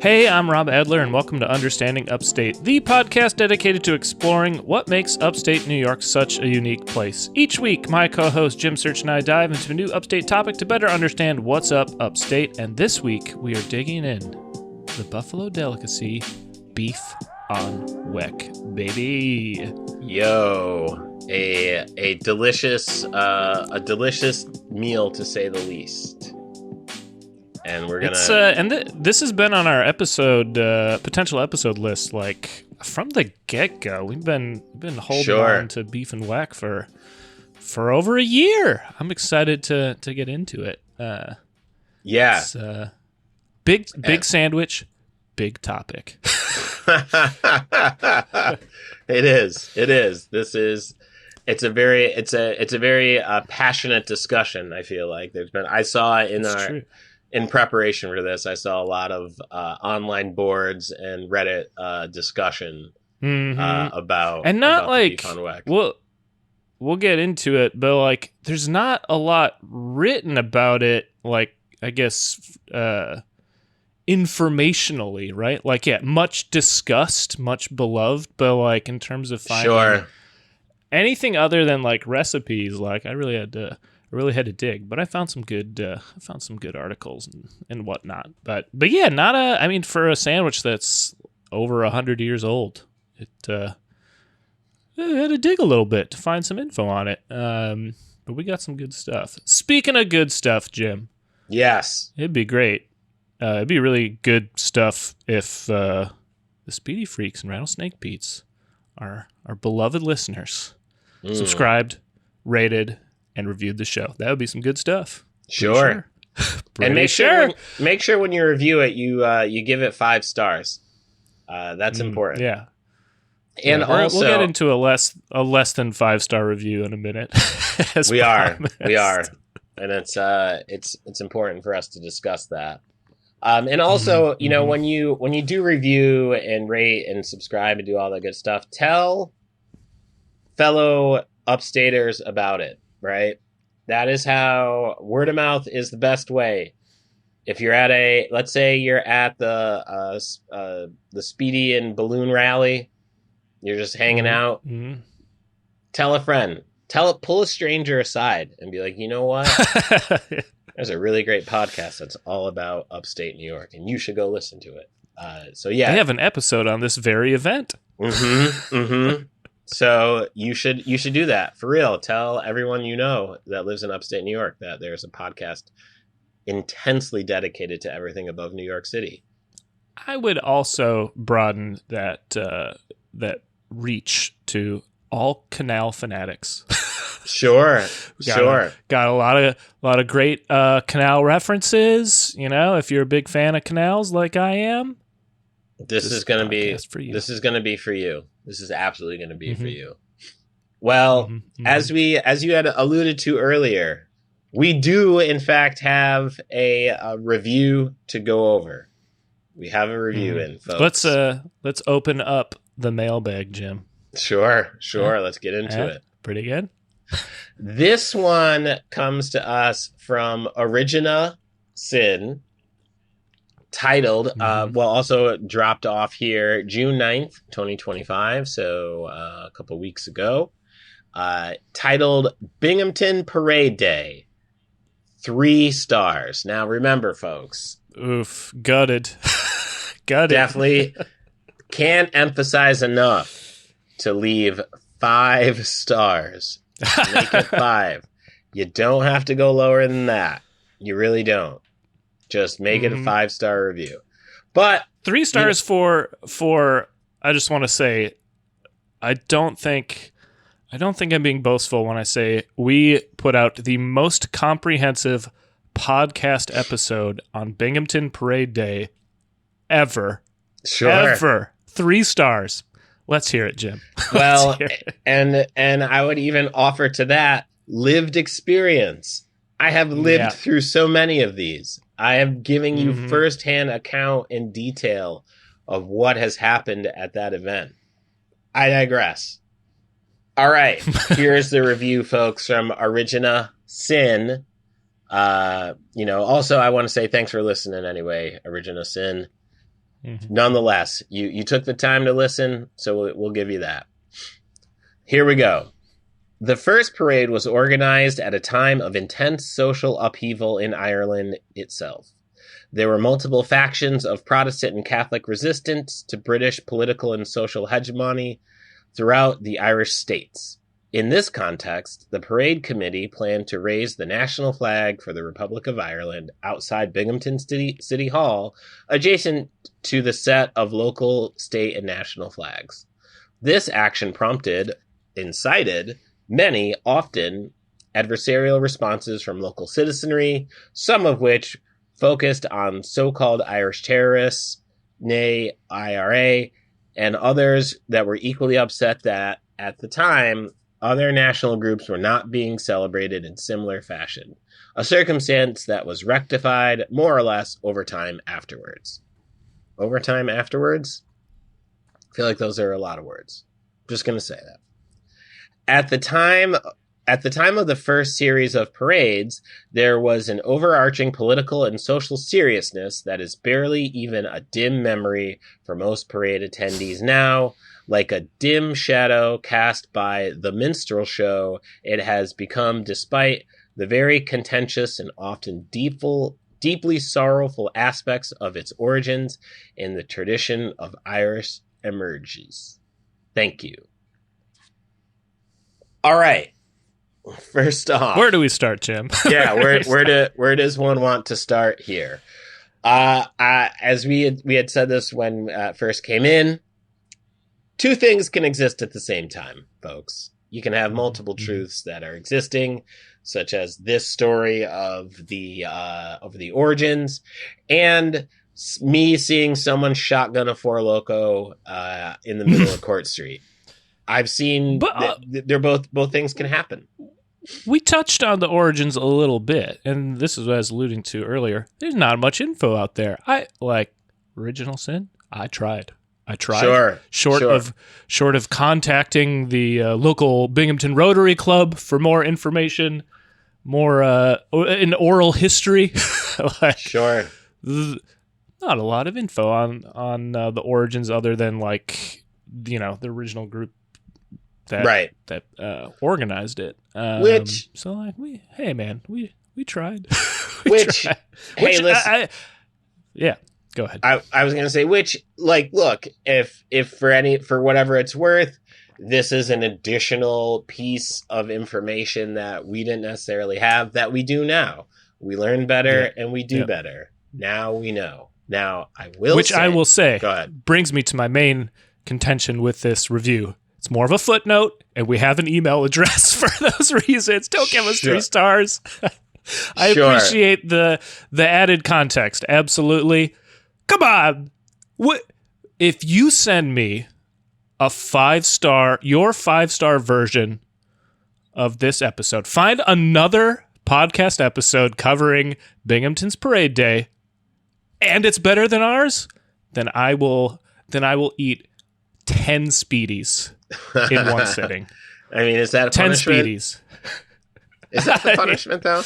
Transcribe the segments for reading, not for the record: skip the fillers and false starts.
Hey, I'm Rob Adler, and welcome to Understanding Upstate, the podcast dedicated to exploring what makes upstate New York such a unique place. Each week, my co-host Jim Search and I dive into a new upstate topic to better understand what's up upstate, and this week we are digging in the Buffalo delicacy, beef on Weck, baby. Yo, a delicious meal to say the least. And we're gonna. This has been on our potential episode list, like from the get-go. We've been holding on to beef and Weck for over a year. I'm excited to get into it. It's, big sandwich, big topic. It is. It's a very passionate discussion. I feel like I saw in preparation for this, I saw a lot of online boards and Reddit discussion about like beef on Weck. We'll get into it, but like there's not a lot written about it. Like I guess informationally, right? Like much discussed, much beloved, but like in terms of finding anything other than like recipes, like I really had to dig, but I found some good articles and whatnot. But yeah, for a sandwich that's over 100 years old, I had to dig a little bit to find some info on it. But we got some good stuff. Speaking of good stuff, Jim. Yes. It'd be great. It'd be really good stuff if the Speedy Freaks and Rattlesnake Pete's, our beloved listeners, subscribed, rated, and reviewed the show. That would be some good stuff. Sure. And make sure when you review it, you give it 5 stars. That's important. Yeah. And also we'll get into a less than 5-star review in a minute. We are, and it's important for us to discuss that. And also, when you do review and rate and subscribe and do all that good stuff, tell fellow upstaters about it. Right? That is how word of mouth is the best way. If you're let's say you're at the Speedy and Balloon Rally, you're just hanging out, tell a friend, pull a stranger aside and be like, you know what? There's a really great podcast that's all about upstate New York, and you should go listen to it. They have an episode on this very event. So you should do that for real. Tell everyone you know that lives in upstate New York that there's a podcast intensely dedicated to everything above New York City. I would also broaden that reach to all canal fanatics. Sure. Got a lot of great canal references. If you're a big fan of canals like I am, this is going to be for you. This is absolutely going to be for you. Well, as you had alluded to earlier, we do in fact have a review to go over. We have a review in, folks. Let's open up the mailbag, Jim. Sure. Let's get into it. Pretty good. This one comes to us from Origina Sin. Titled, also dropped off here June 9th, 2025, so a couple weeks ago. Titled Binghamton Parade Day, 3 stars. Now remember, folks. Oof, gutted. Definitely can't emphasize enough to leave 5 stars. Make it 5. You don't have to go lower than that. You really don't. Just make it a 5-star review. But 3 stars for I just want to say I don't think I'm being boastful when I say we put out the most comprehensive podcast episode on Binghamton Parade Day ever. Sure. Ever. 3 stars. Let's hear it, Jim. Well, and I would even offer to that lived experience. I have lived through so many of these. I am giving you firsthand account in detail of what has happened at that event. I digress. All right, here's the review, folks, from Origina Sin. Also, I want to say thanks for listening anyway, Origina Sin. Nonetheless, you took the time to listen, so we'll give you that. Here we go. The first parade was organized at a time of intense social upheaval in Ireland itself. There were multiple factions of Protestant and Catholic resistance to British political and social hegemony throughout the Irish states. In this context, the parade committee planned to raise the national flag for the Republic of Ireland outside Binghamton City Hall, adjacent to the set of local, state, and national flags. This action incited many, often adversarial responses from local citizenry, some of which focused on so-called Irish terrorists, nay IRA, and others that were equally upset that, at the time, other national groups were not being celebrated in similar fashion, a circumstance that was rectified more or less over time afterwards. Over time afterwards? I feel like those are a lot of words. Just going to say that. At the time of the first series of parades, there was an overarching political and social seriousness that is barely even a dim memory for most parade attendees now. Like a dim shadow cast by the minstrel show, it has become, despite the very contentious and often deeply sorrowful aspects of its origins in the tradition of Irish emerges. Thank you. All right. First off, where do we start, Jim? Yeah, where does one want to start here? As we had said this when first came in, two things can exist at the same time, folks. You can have multiple truths that are existing, such as this story of the origins, and me seeing someone shotgun a Four Loko in the middle of Court Street. I've seen they're both things can happen. We touched on the origins a little bit, and this is what I was alluding to earlier. There's not much info out there. Original sin. I tried. Short of contacting the local Binghamton Rotary Club for more information, more an oral history. Sure. Not a lot of info on the origins other than the original group that organized it. We tried. Yeah. Go ahead. I was going to say, look, if for whatever it's worth, this is an additional piece of information that we didn't necessarily have that we do now. We learn better and we do better. Now we know. Now I will say, go ahead. Brings me to my main contention with this review. It's more of a footnote, and we have an email address for those reasons. Don't give us 3 stars. I appreciate the added context. Absolutely. Come on. What if you send me a 5-star, your 5-star version of this episode? Find another podcast episode covering Binghamton's Parade Day, and it's better than ours. Then I will eat 10 Speedies in one sitting. I mean, is that a 10 punishment? 10 Speedies. Is that the punishment though?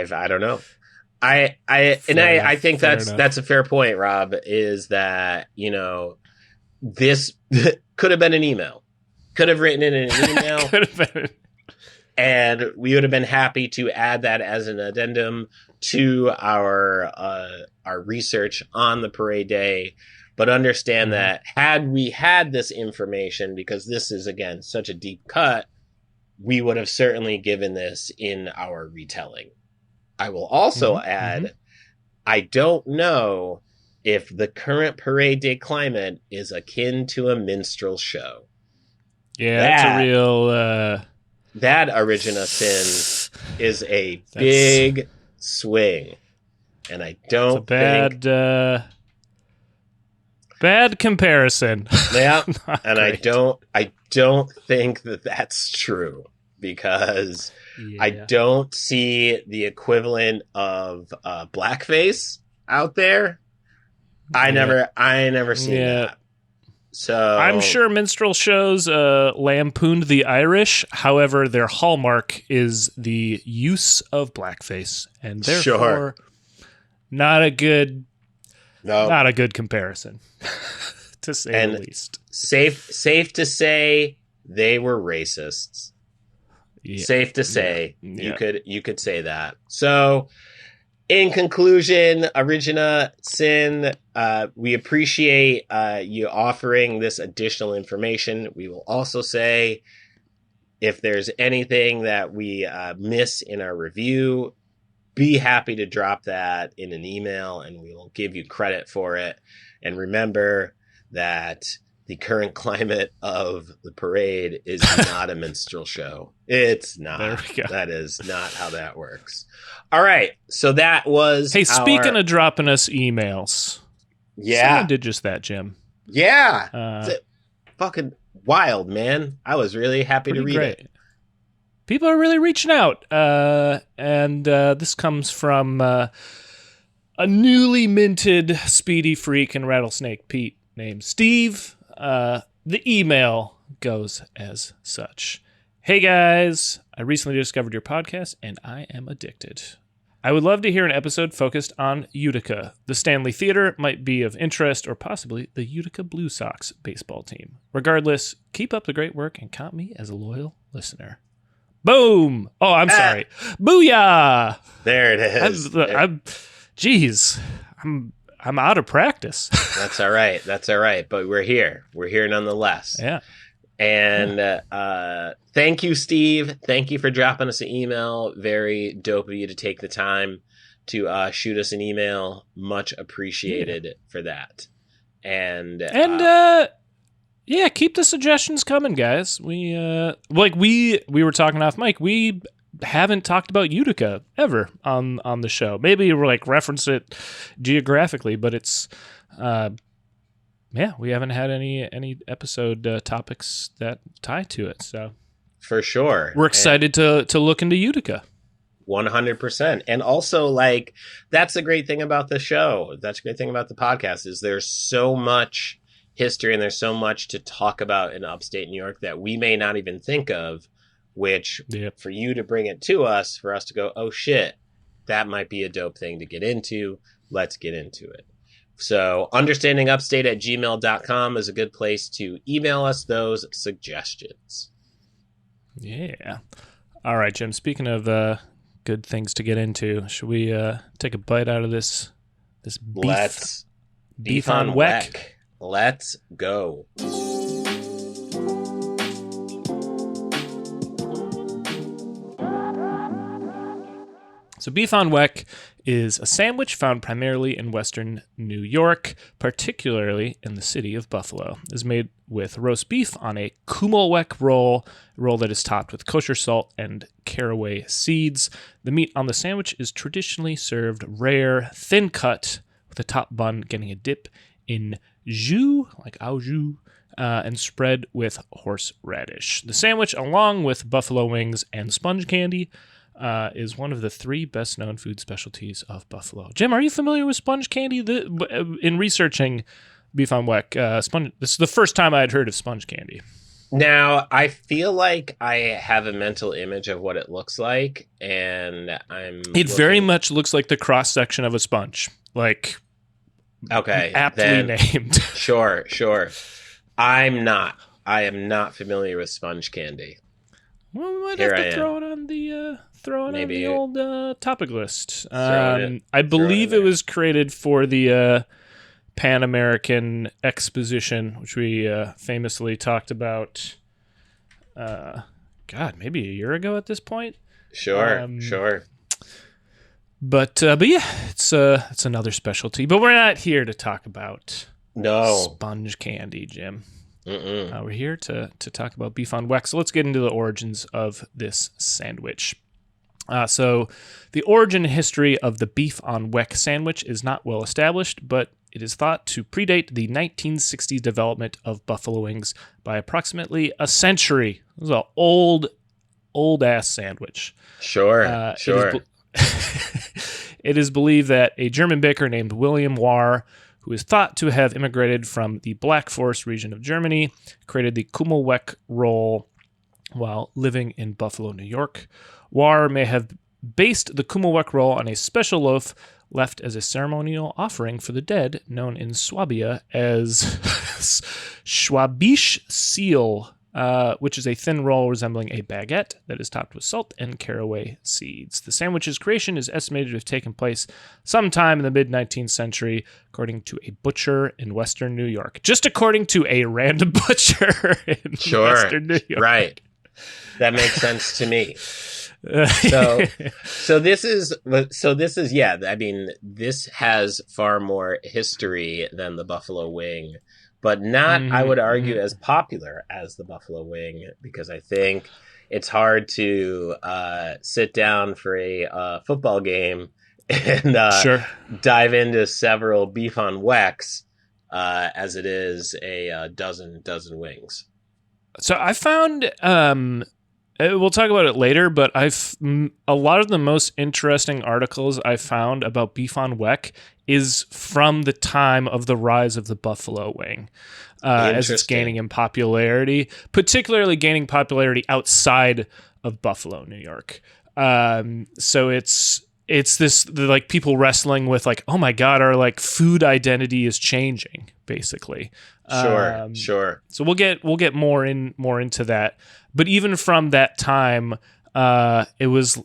I don't know. I think that's a fair point, Rob, is that, this could have been an email. Could have written it in an email. Could have been. And we would have been happy to add that as an addendum to our research on the parade day. But understand that had we had this information, because this is, again, such a deep cut, we would have certainly given this in our retelling. I will also add, I don't know if the current parade day climate is akin to a minstrel show. Yeah, that's a real... That origin of sin is a big swing. And I don't think... Bad comparison. Yeah, and great. I don't think that that's true, because I don't see the equivalent of blackface out there. I never seen that. So I'm sure minstrel shows lampooned the Irish. However, their hallmark is the use of blackface, and therefore not a good comparison, to say the least. Safe to say they were racists. Yeah. Safe to say you could say that. So, in conclusion, Origina Sin, we appreciate you offering this additional information. We will also say, if there's anything that we miss in our review, be happy to drop that in an email and we will give you credit for it. And remember that the current climate of the parade is not a minstrel show. It's not. There we go. That is not how that works. All right. So that was. Hey, speaking of dropping us emails. Yeah. Someone did just that, Jim. Yeah. It's fucking wild, man. I was really happy to read it. People are really reaching out. And this comes from a newly minted Speedy Freak and Rattlesnake Pete named Steve. The email goes as such. Hey guys, I recently discovered your podcast and I am addicted. I would love to hear an episode focused on Utica. The Stanley Theater might be of interest, or possibly the Utica Blue Sox baseball team. Regardless, keep up the great work and count me as a loyal listener. Boom! Oh, I'm sorry. Booyah! There it is. I'm out of practice. That's all right. But we're here. We're here nonetheless. Yeah. And thank you, Steve. Thank you for dropping us an email. Very dope of you to take the time to shoot us an email. Much appreciated for that. And keep the suggestions coming, guys. We were talking off mic. We haven't talked about Utica ever on the show. Maybe we're reference it geographically, but it's we haven't had any episode topics that tie to it. So for sure, we're excited to look into Utica. 100%. And also, that's the great thing about the show. That's the great thing about the podcast is there's so much history and there's so much to talk about in upstate New York that we may not even think of, which for you to bring it to us, for us to go, oh shit, that might be a dope thing to get into. Let's get into it. So understandingupstate@gmail.com is a good place to email us those suggestions. Yeah. All right, Jim, speaking of good things to get into, should we take a bite out of this beef on Weck? Let's go. So beef on Weck is a sandwich found primarily in western New York, particularly in the city of Buffalo. It is made with roast beef on a Kummel Weck roll, a roll that is topped with kosher salt and caraway seeds. The meat on the sandwich is traditionally served rare, thin cut, with the top bun getting a dip in jus, like au jus, and spread with horseradish. The sandwich, along with buffalo wings and sponge candy, is one of the 3 best-known food specialties of Buffalo. Jim, are you familiar with sponge candy? In researching beef on Weck, this is the first time I had heard of sponge candy. Now, I feel like I have a mental image of what it looks like, and very much looks like the cross-section of a sponge. Okay. Aptly named. Sure. I am not familiar with sponge candy. Well, we might have to throw it on the old topic list. I believe it was created for the Pan American Exposition, which we famously talked about. Maybe a year ago at this point. Sure. But yeah, it's another specialty. But we're not here to talk about sponge candy, Jim. We're here to talk about beef on Weck. So let's get into the origins of this sandwich. So the origin and history of the beef on Weck sandwich is not well established, but it is thought to predate the 1960s development of buffalo wings by approximately a century. This is an old-ass sandwich. Sure. It is believed that a German baker named William Warr, who is thought to have immigrated from the Black Forest region of Germany, created the Kummel Weck roll while living in Buffalo, New York. Warr may have based the Kummelweck roll on a special loaf left as a ceremonial offering for the dead, known in Swabia as Schwabische Seal, which is a thin roll resembling a baguette that is topped with salt and caraway seeds. The sandwich's creation is estimated to have taken place sometime in the mid-19th century, according to a butcher in Western New York. Just according to a random butcher in Western New York. Right. That makes sense to me. So this is yeah, I mean, this has far more history than the buffalo wing, but not, I would argue, as popular as the buffalo wing, because I think it's hard to sit down for a football game and dive into several beef on Wecks as it is a dozen wings. So I found we'll talk about it later, but a lot of the most interesting articles I found about beef on Weck is from the time of the rise of the buffalo wing, as it's gaining in popularity, particularly gaining popularity outside of Buffalo, New York. So it's this, like, people wrestling with, like, oh my God, our, like, food identity is changing, basically. Sure. So we'll get more into that. But even from that time, it was,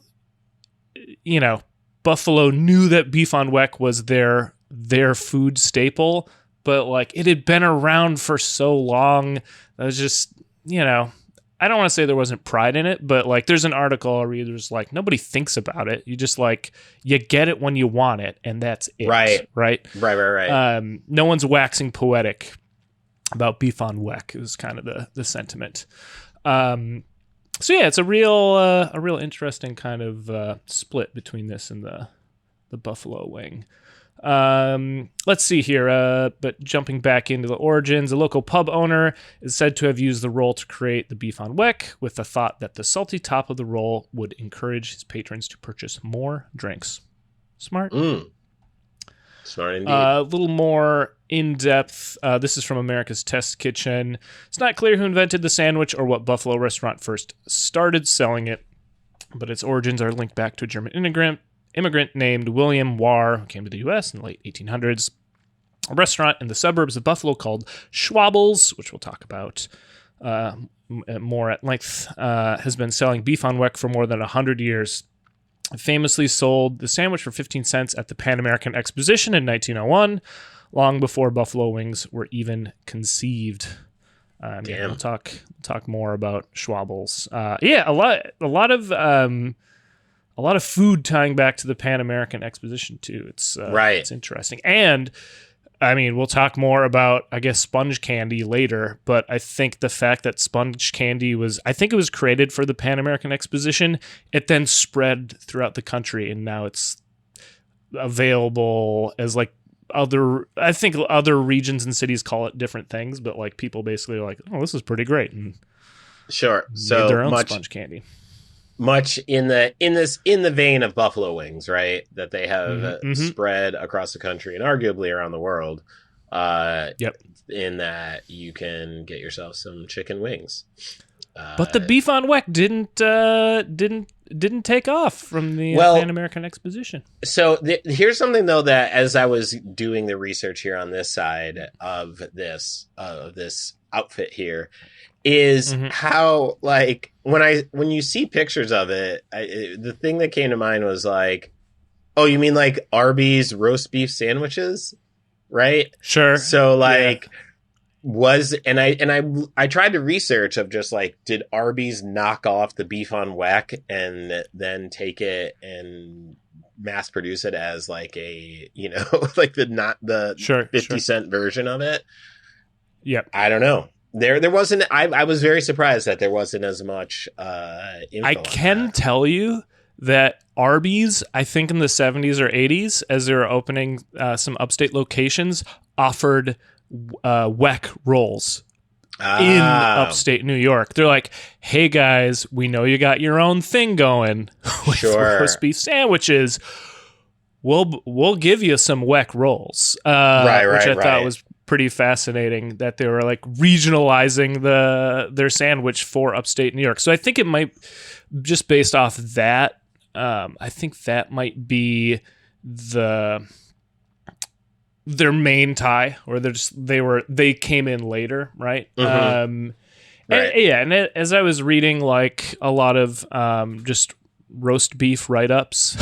Buffalo knew that beef on Weck was their food staple, but, like, it had been around for so long. It was just, I don't want to say there wasn't pride in it, but, like, there's an article I read, there's, like, nobody thinks about it. You just, like, you get it when you want it, and that's it. Right. No one's waxing poetic about beef on Weck is kind of the sentiment. So yeah, it's a real interesting kind of split between this and the buffalo wing. Let's see here. But jumping back into the origins, a local pub owner is said to have used the roll to create the beef on Weck, with the thought that the salty top of the roll would encourage his patrons to purchase more drinks. Smart. Smart indeed. A little more in-depth. This is from America's Test Kitchen. It's not clear who invented the sandwich or what Buffalo restaurant first started selling it, but its origins are linked back to a German immigrant named William Warr, who came to the U.S. in the late 1800s. A restaurant in the suburbs of Buffalo called Schwabel's, which we'll talk about more at length, has been selling beef on Weck for more than 100 years. Famously sold the sandwich for 15 cents at the Pan American Exposition in 1901, long before buffalo wings were even conceived. We'll talk more about Schwabel's. A lot of food tying back to the Pan American Exposition too. It's It's interesting. And I mean, we'll talk more about, I guess, sponge candy later, but I think the fact that sponge candy was created for the Pan American Exposition, it then spread throughout the country, and now it's available as, like, I think other regions and cities call it different things, but, like, people basically are like, oh, this is pretty great. And sure. So made their own sponge candy. Much in the vein of buffalo wings, right? That they have spread across the country and arguably around the world. In that you can get yourself some chicken wings. But the beef on Weck didn't take off from the Pan American Exposition. So here's something though that, as I was doing the research here on this side of this outfit here, is how, like, when you see pictures of it, the thing that came to mind was like, oh, you mean like Arby's roast beef sandwiches, right? Sure. So like, I tried to research of just like, did Arby's knock off the beef on Weck and then take it and mass produce it as like a, like the 50 cent version of it? Yep. I don't know. There wasn't. I was very surprised that there wasn't as much info. I can tell you that Arby's, I think in the 70s or 80s, as they were opening some upstate locations, offered Weck rolls in upstate New York. They're like, hey guys, we know you got your own thing going with roast beef sandwiches. We'll give you some Weck rolls, which I thought was pretty fascinating, that they were like regionalizing their sandwich for upstate New York. So I think it might, just based off that, I think that might be their main tie, or they came in later, right? Mm-hmm. And as I was reading like a lot of just roast beef write-ups,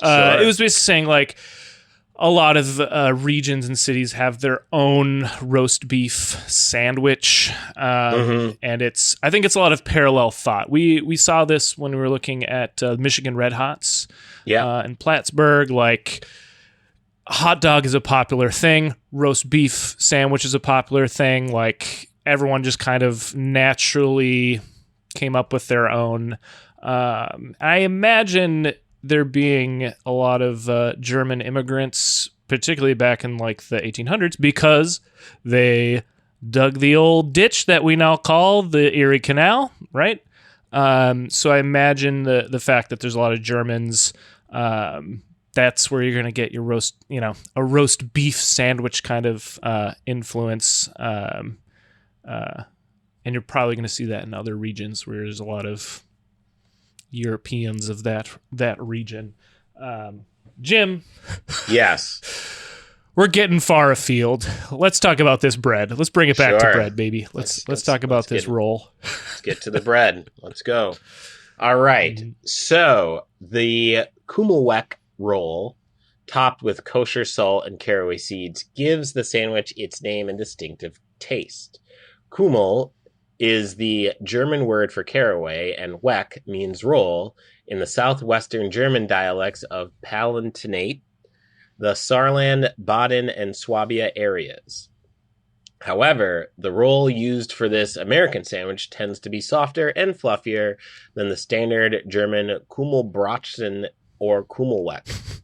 it was basically saying like a lot of regions and cities have their own roast beef sandwich, and I think it's a lot of parallel thought. We saw this when we were looking at Michigan Red Hots, in Plattsburgh. Like, hot dog is a popular thing, roast beef sandwich is a popular thing. Like, everyone just kind of naturally came up with their own. I imagine there being a lot of German immigrants, particularly back in like the 1800s, because they dug the old ditch that we now call the Erie Canal, right? So I imagine the fact that there's a lot of Germans, that's where you're going to get your a roast beef sandwich kind of influence. And you're probably going to see that in other regions where there's a lot of Europeans of that region. Jim. Yes. We're getting far afield. Let's talk about this bread. Let's bring it back to bread, baby. Let's talk about this roll. Let's get to the bread. Let's go. All right. So the Weck roll, topped with kosher salt and caraway seeds, gives the sandwich its name and distinctive taste. Kummel is the German word for caraway, and Weck means roll in the southwestern German dialects of Palatinate, the Saarland, Baden, and Swabia areas. However, the roll used for this American sandwich tends to be softer and fluffier than the standard German Kummelbraten or Kummelweck.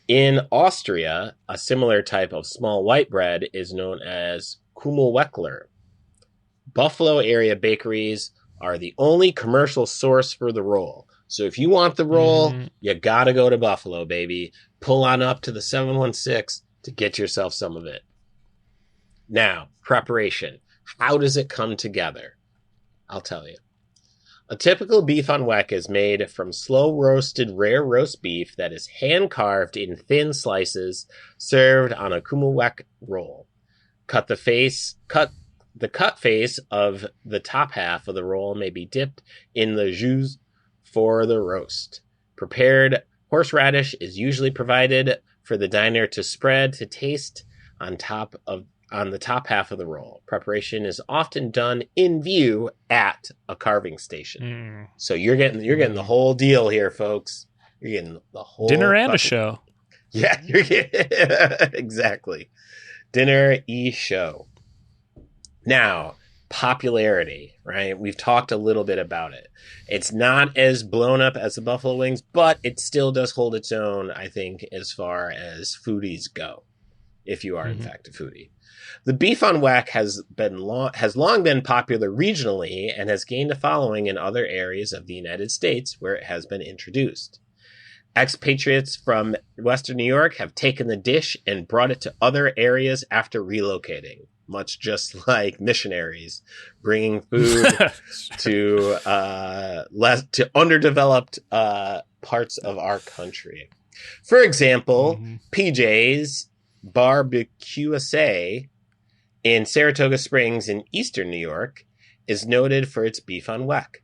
In Austria, a similar type of small white bread is known as Kummelweckler. Buffalo area bakeries are the only commercial source for the roll. So if you want the roll, you gotta go to Buffalo, baby. Pull on up to the 716 to get yourself some of it. Now, preparation. How does it come together? I'll tell you. A typical beef on Weck is made from slow-roasted rare roast beef that is hand-carved in thin slices, served on a Kummelweck roll. The cut face of the top half of the roll may be dipped in the jus for the roast. Prepared horseradish is usually provided for the diner to spread to taste on the top half of the roll. Preparation is often done in view at a carving station. So you're getting the whole deal here, folks. You're getting the whole dinner and a show. Yeah, you're getting exactly. Dinner show. Now, popularity, right? We've talked a little bit about it. It's not as blown up as the buffalo wings, but it still does hold its own, I think, as far as foodies go, if you are, in fact, a foodie. The beef on Weck has long been popular regionally and has gained a following in other areas of the United States where it has been introduced. Expatriates from Western New York have taken the dish and brought it to other areas after relocating, much just like missionaries bringing food to underdeveloped parts of our country. For example, PJ's Barbecue in Saratoga Springs in eastern New York is noted for its beef on Weck.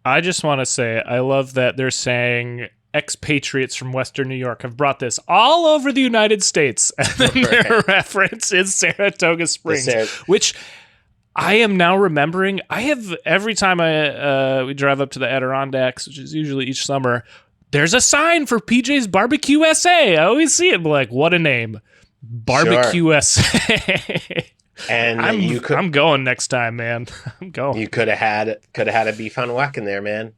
I just want to say, I love that they're saying expatriates from Western New York have brought this all over the United States. And then their reference is Saratoga Springs, which I am now remembering. I have, every time we drive up to the Adirondacks, which is usually each summer, there's a sign for PJ's Barbecue SA. I always see it, like, what a name. Barbecue SA. And I'm going next time, man. I'm going. You could have had a beef on Weck in there, man.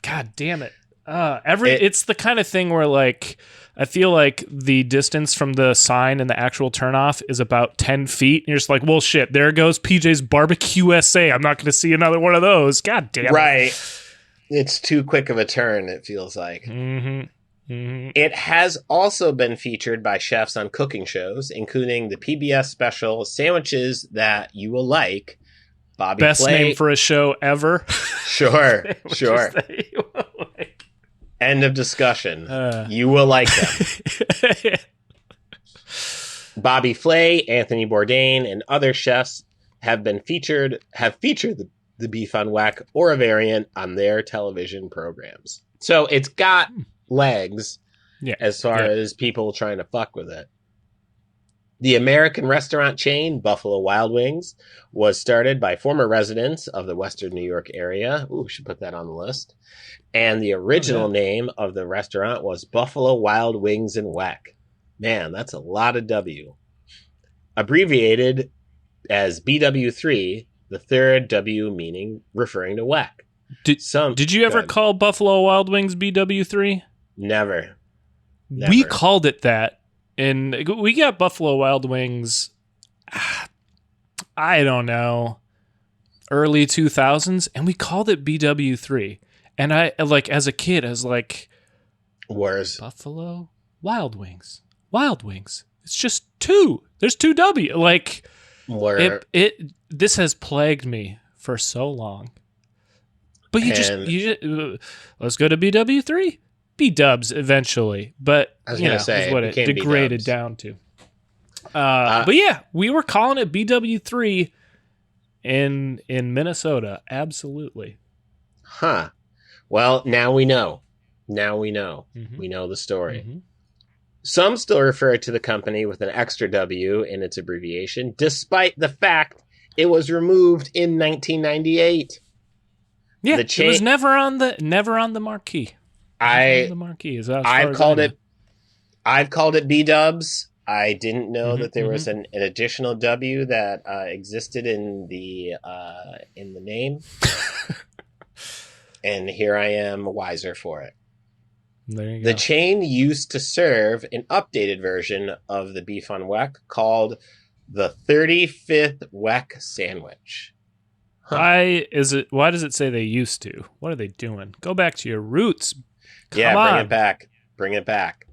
God damn it. It's the kind of thing where, like, I feel like the distance from the sign and the actual turnoff is about 10 feet. And you're just like, well, shit, there goes PJ's Barbecue SA. I'm not going to see another one of those. God damn it. Right. It's too quick of a turn, it feels like. It has also been featured by chefs on cooking shows, including the PBS special Sandwiches That You Will Like. Bobby Best Flay. name for a show ever. Sure. End of discussion. You will like them. Bobby Flay, Anthony Bourdain, and other chefs have featured the beef on Weck or a variant on their television programs. So it's got legs as far as people trying to fuck with it. The American restaurant chain, Buffalo Wild Wings, was started by former residents of the Western New York area. Ooh, we should put that on the list. And the original name of the restaurant was Buffalo Wild Wings and Weck. Man, that's a lot of W. Abbreviated as BW3, the third W referring to Weck. Did you ever call Buffalo Wild Wings BW3? Never. We called it that. And we got Buffalo Wild Wings, I don't know, early 2000s, and we called it BW3. And I, like, as a kid, I was like, where's Buffalo Wild Wings? Wild Wings. It's just two. There's two W. Like, this has plagued me for so long. But you just let's go to BW3. B-dubs eventually, but I was gonna say, is what it degraded down to. But yeah, we were calling it BW3 in Minnesota. Absolutely. Huh. Well, now we know. Mm-hmm. We know the story. Mm-hmm. Some still refer to the company with an extra W in its abbreviation, despite the fact it was removed in 1998. Yeah, it was never on the marquee. I've called it B-dubs. I didn't know that there was an additional W that existed in the name, and here I am wiser for it. There you go. The chain used to serve an updated version of the beef on Weck called the 35th Weck sandwich. Huh. Why does it say they used to? What are they doing? Go back to your roots. Bring it back.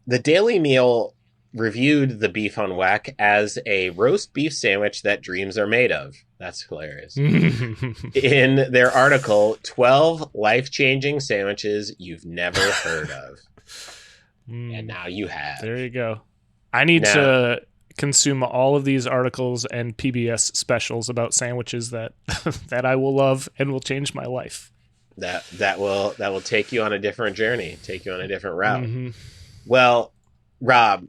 The Daily Meal reviewed the beef on Weck as a roast beef sandwich that dreams are made of. That's hilarious. In their article, 12 life-changing sandwiches you've never heard of. And now you have. There you go. I need to consume all of these articles and PBS specials about sandwiches that that I will love and will change my life. That will take you on a different journey, take you on a different route. Mm-hmm. Well, Rob,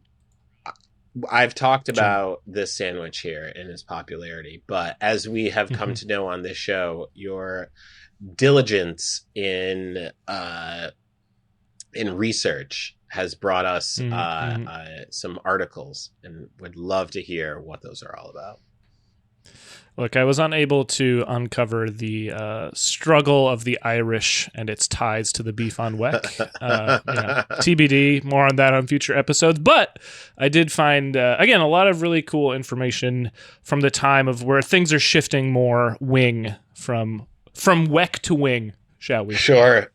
I've talked about this sandwich here and its popularity, but as we have come to know on this show, your diligence in research has brought us some articles, and would love to hear what those are all about. Look, I was unable to uncover the struggle of the Irish and its ties to the beef on Weck. TBD, more on that on future episodes. But I did find, again, a lot of really cool information from the time of where things are shifting more wing from Weck to wing, shall we? Sure.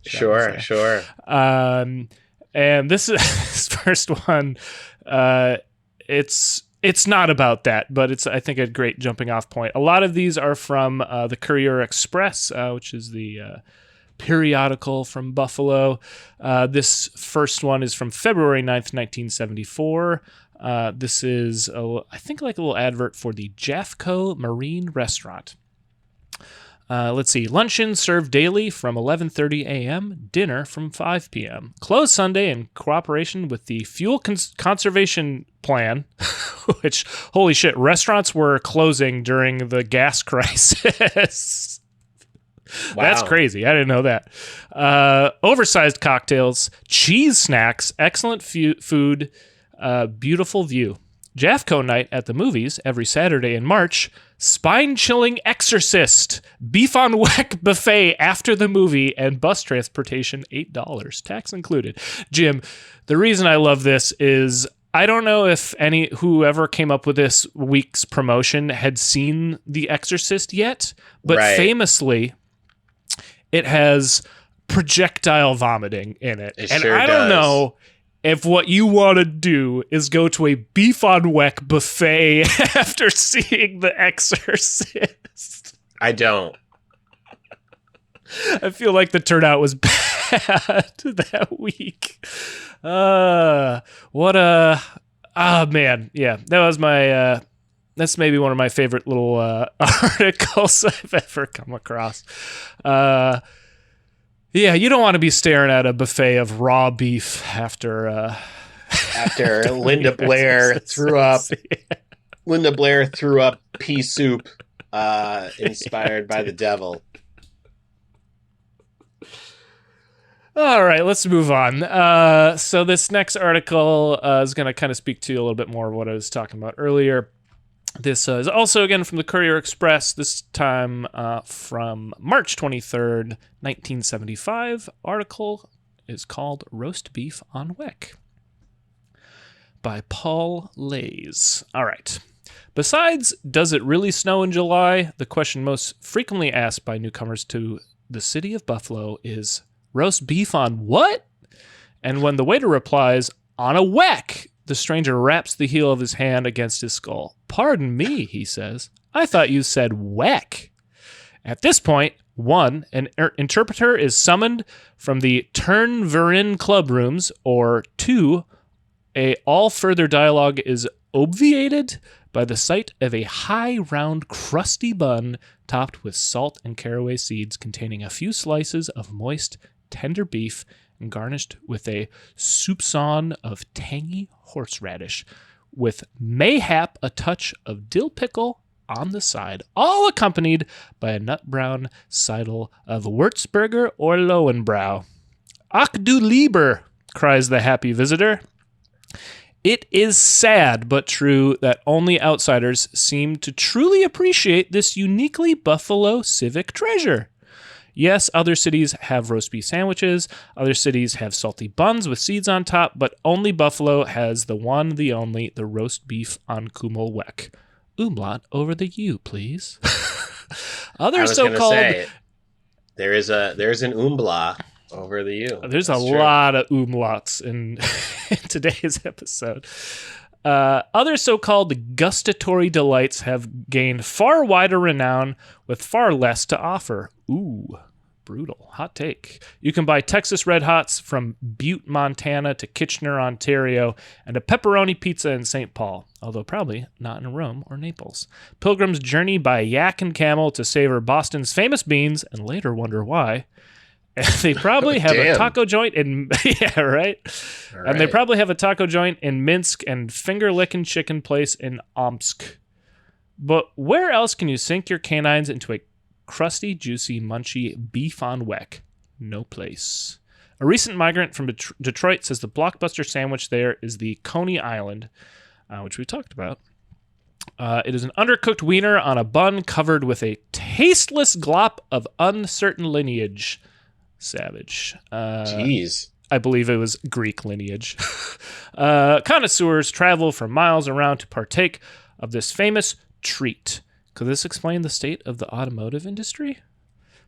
And this is this first one. It's not about that, but it's, I think, a great jumping off point. A lot of these are from the Courier Express, which is the periodical from Buffalo. This first one is from February 9th, 1974. This is, I think, like a little advert for the Jeffco Marine Restaurant. Let's see. Luncheon served daily from 11:30 a.m. Dinner from 5 p.m. Closed Sunday in cooperation with the Fuel Conservation Plan, which, holy shit, restaurants were closing during the gas crisis. Wow. That's crazy. I didn't know that. Oversized cocktails, cheese snacks, excellent food, beautiful view. Jeffco night at the movies every Saturday in March. Spine-chilling Exorcist, beef on Weck buffet after the movie, and bus transportation $8, tax included. Jim, the reason I love this is I don't know if whoever came up with this week's promotion had seen The Exorcist yet, but famously, it has projectile vomiting in it. It and sure I don't know if what you want to do is go to a beef on Weck buffet after seeing The Exorcist. I don't. I feel like the turnout was bad. had that week. Man. Yeah, that was my, that's maybe one of my favorite little articles I've ever come across. Yeah, you don't want to be staring at a buffet of raw beef after Linda Blair threw up. Yeah. Linda Blair threw up pea soup, inspired by the devil. All right, let's move on. So this next article is going to kind of speak to you a little bit more of what I was talking about earlier. This is also, again, from the Courier Express, this time from March 23rd, 1975. Article is called Roast Beef on Weck by Paul Lays. All right. Besides, does it really snow in July? The question most frequently asked by newcomers to the city of Buffalo is, roast beef on what? And when the waiter replies, on a Weck, the stranger raps the heel of his hand against his skull. Pardon me, he says. I thought you said Weck. At this point, one, an interpreter is summoned from the Turn Verin club rooms, or two, all further dialogue is obviated by the sight of a high, round, crusty bun topped with salt and caraway seeds containing a few slices of moist, tender beef and garnished with a soupçon of tangy horseradish, with mayhap a touch of dill pickle on the side, all accompanied by a nut brown seidel of Würzburger or Lowenbrau. Ach du Lieber, cries the happy visitor. It is sad but true that only outsiders seem to truly appreciate this uniquely Buffalo civic treasure. Yes, other cities have roast beef sandwiches, other cities have salty buns with seeds on top, but only Buffalo has the one, the only, the roast beef on Kummel Weck. Umlaut over the U, please. Other so-called... There's an umlaut over the U. There's a lot of umlauts in today's episode. Other so-called gustatory delights have gained far wider renown with far less to offer. Ooh, brutal. Hot take. You can buy Texas Red Hots from Butte, Montana to Kitchener, Ontario, and a pepperoni pizza in St. Paul, although probably not in Rome or Naples. Pilgrims journey by yak and camel to savor Boston's famous beans and later wonder why. And they probably have a taco joint in... yeah, right? And they probably have a taco joint in Minsk and finger-licking chicken place in Omsk. But where else can you sink your canines into a crusty, juicy, munchy beef on Weck? No place. A recent migrant from Detroit says the blockbuster sandwich there is the Coney Island, which we talked about. It is an undercooked wiener on a bun covered with a tasteless glop of uncertain lineage. Savage. Jeez. I believe it was Greek lineage. Connoisseurs travel for miles around to partake of this famous treat. Could this explain the state of the automotive industry?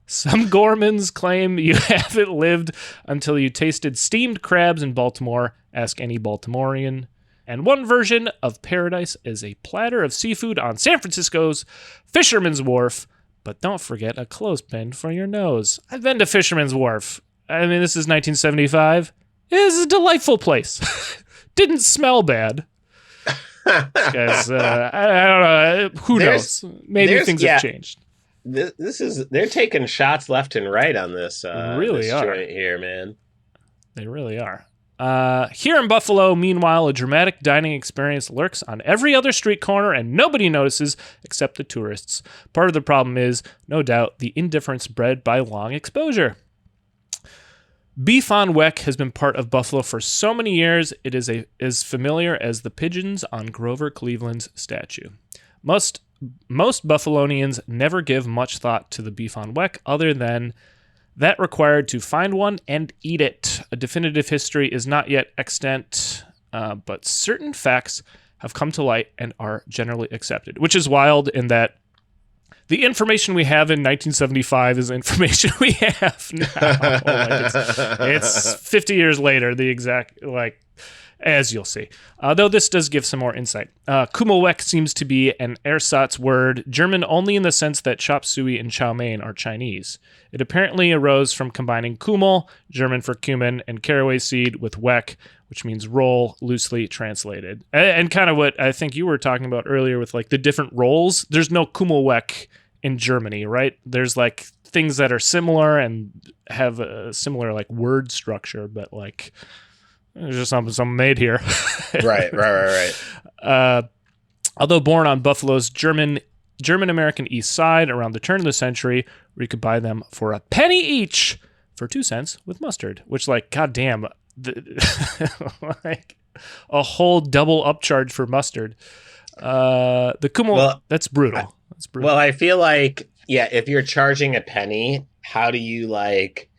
Some gourmands claim you haven't lived until you tasted steamed crabs in Baltimore. Ask any Baltimorean. And one version of paradise is a platter of seafood on San Francisco's Fisherman's Wharf. But don't forget a clothespin for your nose. I've been to Fisherman's Wharf. I mean, this is 1975. It is a delightful place. Didn't smell bad. Guys, I don't know. Who knows? Maybe things have changed. They're taking shots left and right on this. Really this are joint here, man. They really are. Here in Buffalo, meanwhile, a dramatic dining experience lurks on every other street corner and nobody notices except the tourists. Part of the problem is, no doubt, the indifference bred by long exposure. Beef on Weck has been part of Buffalo for so many years, it is as familiar as the pigeons on Grover Cleveland's statue. Most Buffalonians never give much thought to the beef on Weck other than that required to find one and eat it. A definitive history is not yet extant, but certain facts have come to light and are generally accepted, which is wild in that the information we have in 1975 is information we have now. It's 50 years later, the exact, as you'll see. Though this does give some more insight. Kummelweck seems to be an ersatz word, German only in the sense that chop suey and chow mein are Chinese. It apparently arose from combining Kummel, German for cumin, and caraway seed with Weck, which means roll, loosely translated. And kind of what I think you were talking about earlier with like the different rolls. There's no Kummelweck in Germany, right? There's like things that are similar and have a similar like word structure, but like there's just something made here. Right. Although born on Buffalo's German-American East Side around the turn of the century, where you could buy them for a penny each for 2 cents with mustard, which like, goddamn, like a whole double upcharge for mustard. The Kummel, that's brutal. That's brutal. Well, I feel like, yeah, if you're charging a penny, how do you like?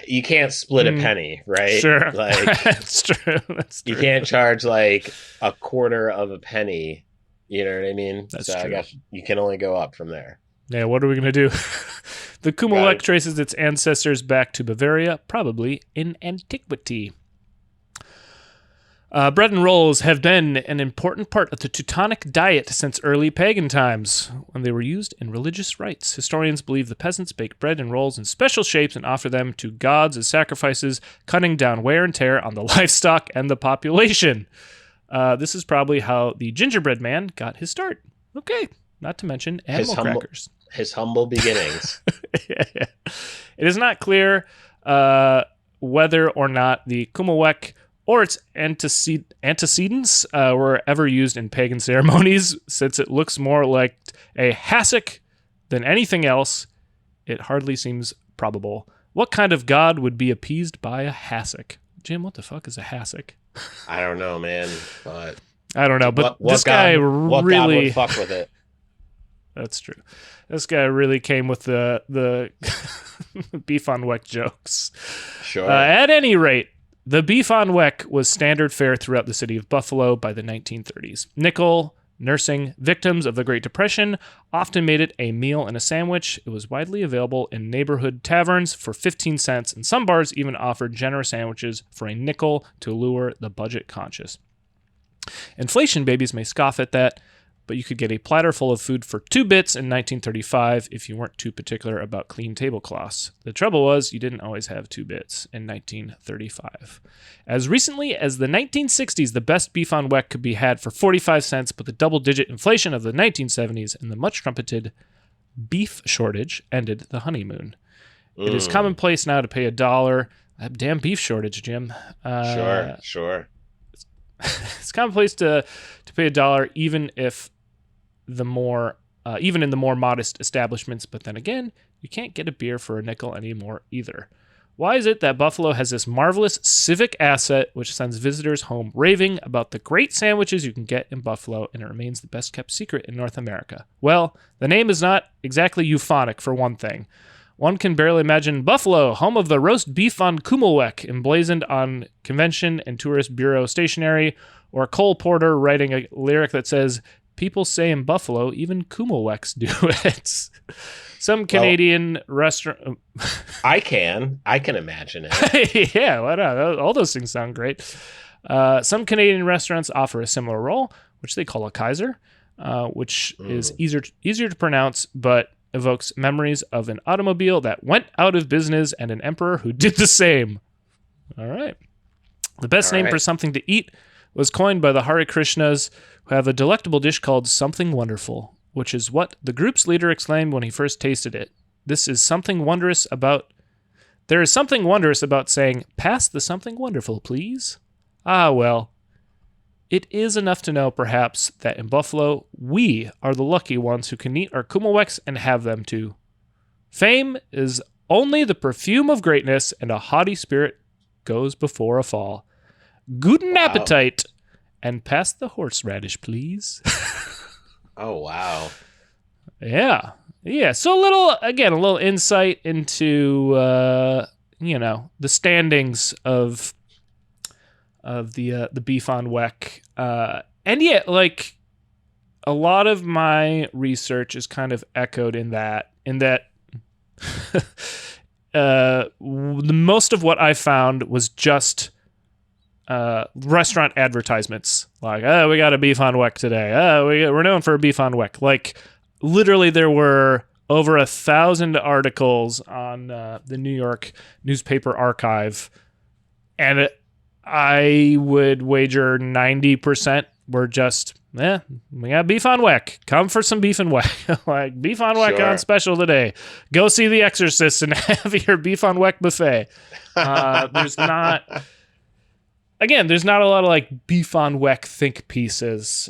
You can't split a penny, right? Sure, like that's true. You can't charge like a quarter of a penny. You know what I mean? That's so true. I guess you can only go up from there. Yeah, what are we gonna do? The Kummelweck traces its ancestors back to Bavaria, probably in antiquity. Bread and rolls have been an important part of the Teutonic diet since early pagan times, when they were used in religious rites. Historians believe the peasants baked bread and rolls in special shapes and offer them to gods as sacrifices, cutting down wear and tear on the livestock and the population. This is probably how the gingerbread man got his start. Okay, not to mention animal crackers. His humble beginnings. Yeah. It is not clear whether or not the Kummelweck or its antecedents were ever used in pagan ceremonies. Since it looks more like a hassock than anything else, it hardly seems probable. What kind of god would be appeased by a hassock? Jim, what the fuck is a hassock? I don't know, man. But I don't know, but what this guy what really god would fuck with it. That's true. This guy really came with the beef on Weck jokes. Sure. At any rate, the beef on Weck was standard fare throughout the city of Buffalo by the 1930s. Nickel nursing victims of the Great Depression often made it a meal and a sandwich. It was widely available in neighborhood taverns for 15 cents, and some bars even offered generous sandwiches for a nickel to lure the budget conscious. Inflation babies may scoff at that, but you could get a platter full of food for 2 bits in 1935 if you weren't too particular about clean tablecloths. The trouble was, you didn't always have 2 bits in 1935. As recently as the 1960s, the best beef on Weck could be had for 45 cents, but the double-digit inflation of the 1970s and the much-trumpeted beef shortage ended the honeymoon. It is commonplace now to pay $1. That damn beef shortage, Jim. Sure. It's commonplace to pay $1, even in the more modest establishments. But then again, you can't get a beer for a nickel anymore either. Why is it that Buffalo has this marvelous civic asset which sends visitors home raving about the great sandwiches you can get in Buffalo, and it remains the best kept secret in North America? Well, the name is not exactly euphonic, for one thing. One can barely imagine Buffalo, home of the roast beef on Kummelweck, emblazoned on convention and tourist bureau stationery, or Cole Porter writing a lyric that says, "People say in Buffalo, even Kummelwecks do it." Some Canadian restaurant... I can imagine it. Yeah, why not? All those things sound great. Some Canadian restaurants offer a similar roll, which they call a Kaiser, which is easier to pronounce, but evokes memories of an automobile that went out of business and an emperor who did the same. All right. The best name for something to eat was coined by the Hare Krishnas, who have a delectable dish called Something Wonderful, which is what the group's leader exclaimed when he first tasted it. There is something wondrous about saying, "Pass the something wonderful, please." Ah, well. It is enough to know, perhaps, that in Buffalo, we are the lucky ones who can eat our Kummelwecks and have them too. Fame is only the perfume of greatness, and a haughty spirit goes before a fall. Guten Appetit, and pass the horseradish, please. Oh, wow. Yeah. So a little insight into, the standings of the beef on Weck. And yet, like, a lot of my research is kind of echoed in that most of what I found was just restaurant advertisements. Like, oh, we got a beef on Weck today. Oh, we're known for a beef on Weck. Like, literally, there were over 1,000 articles on the New York newspaper archive, and I would wager 90% were just, we got beef on Weck. Come for some beef on Weck. Like, beef on Weck on special today. Go see The Exorcist and have your beef on Weck buffet. There's not a lot of like beef on Weck think pieces,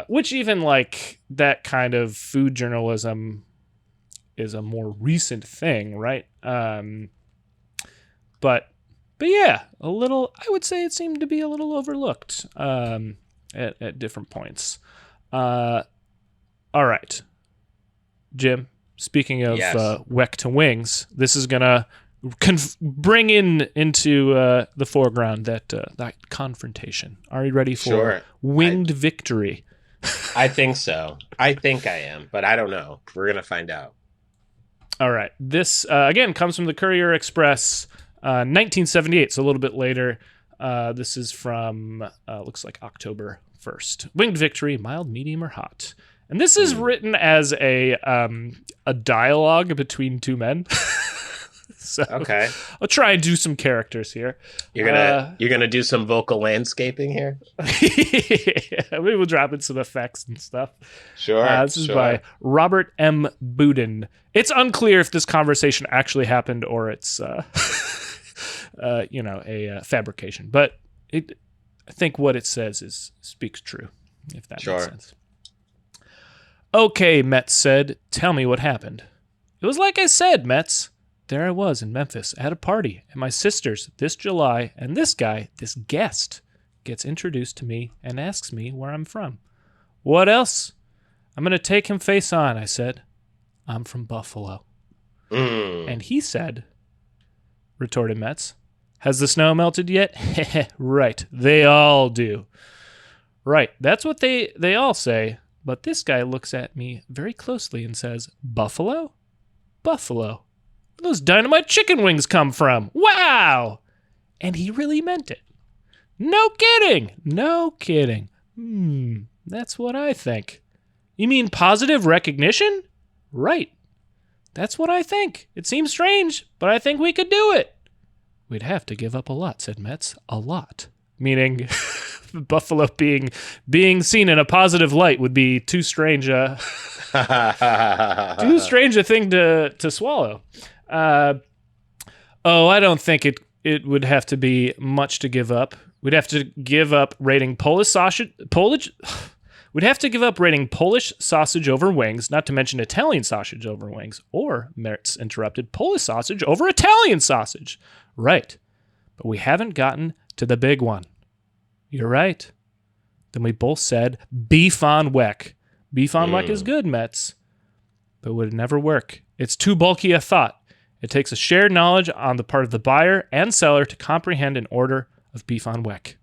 which even like that kind of food journalism is a more recent thing, right? But yeah, a little. I would say it seemed to be a little overlooked at different points. All right, Jim. Speaking of Weck to wings, this is gonna bring into the foreground that confrontation. Are you ready for winged victory? I think so. I think I am, but I don't know. We're gonna find out. All right. This, again, comes from the Courier Express, 1978, so a little bit later. This is from, looks like October 1st. Winged victory, mild, medium, or hot. And this is written as a dialogue between two men. So okay. I'll try and do some characters here. You're gonna do some vocal landscaping here? Yeah, we will drop in some effects and stuff. Sure. This is by Robert M. Boudin. It's unclear if this conversation actually happened or it's a fabrication. But I think what it says speaks true, if that makes sense. Okay, Metz said, tell me what happened. It was like I said, Metz. There I was in Memphis at a party at my sister's this July, and this guy, this guest, gets introduced to me and asks me where I'm from. What else? I'm going to take him face on, I said. I'm from Buffalo. And he said, retorted Metz, has the snow melted yet? Right, they all do. Right, that's what they all say, but this guy looks at me very closely and says, Buffalo? Buffalo. Those dynamite chicken wings come from. Wow! And he really meant it. No kidding. No kidding. That's what I think. You mean positive recognition? Right. That's what I think. It seems strange, but I think we could do it. We'd have to give up a lot, said Metz. A lot. Meaning Buffalo being seen in a positive light would be too strange a thing to swallow. I don't think it would have to be much to give up. We'd have to give up rating Polish sausage over wings, not to mention Italian sausage over wings, or, Mertz interrupted, Polish sausage over Italian sausage. Right. But we haven't gotten to the big one. You're right. Then we both said beef on Weck. Beef on Weck is good, Metz, but would never work. It's too bulky a thought. It takes a shared knowledge on the part of the buyer and seller to comprehend an order of beef on Weck.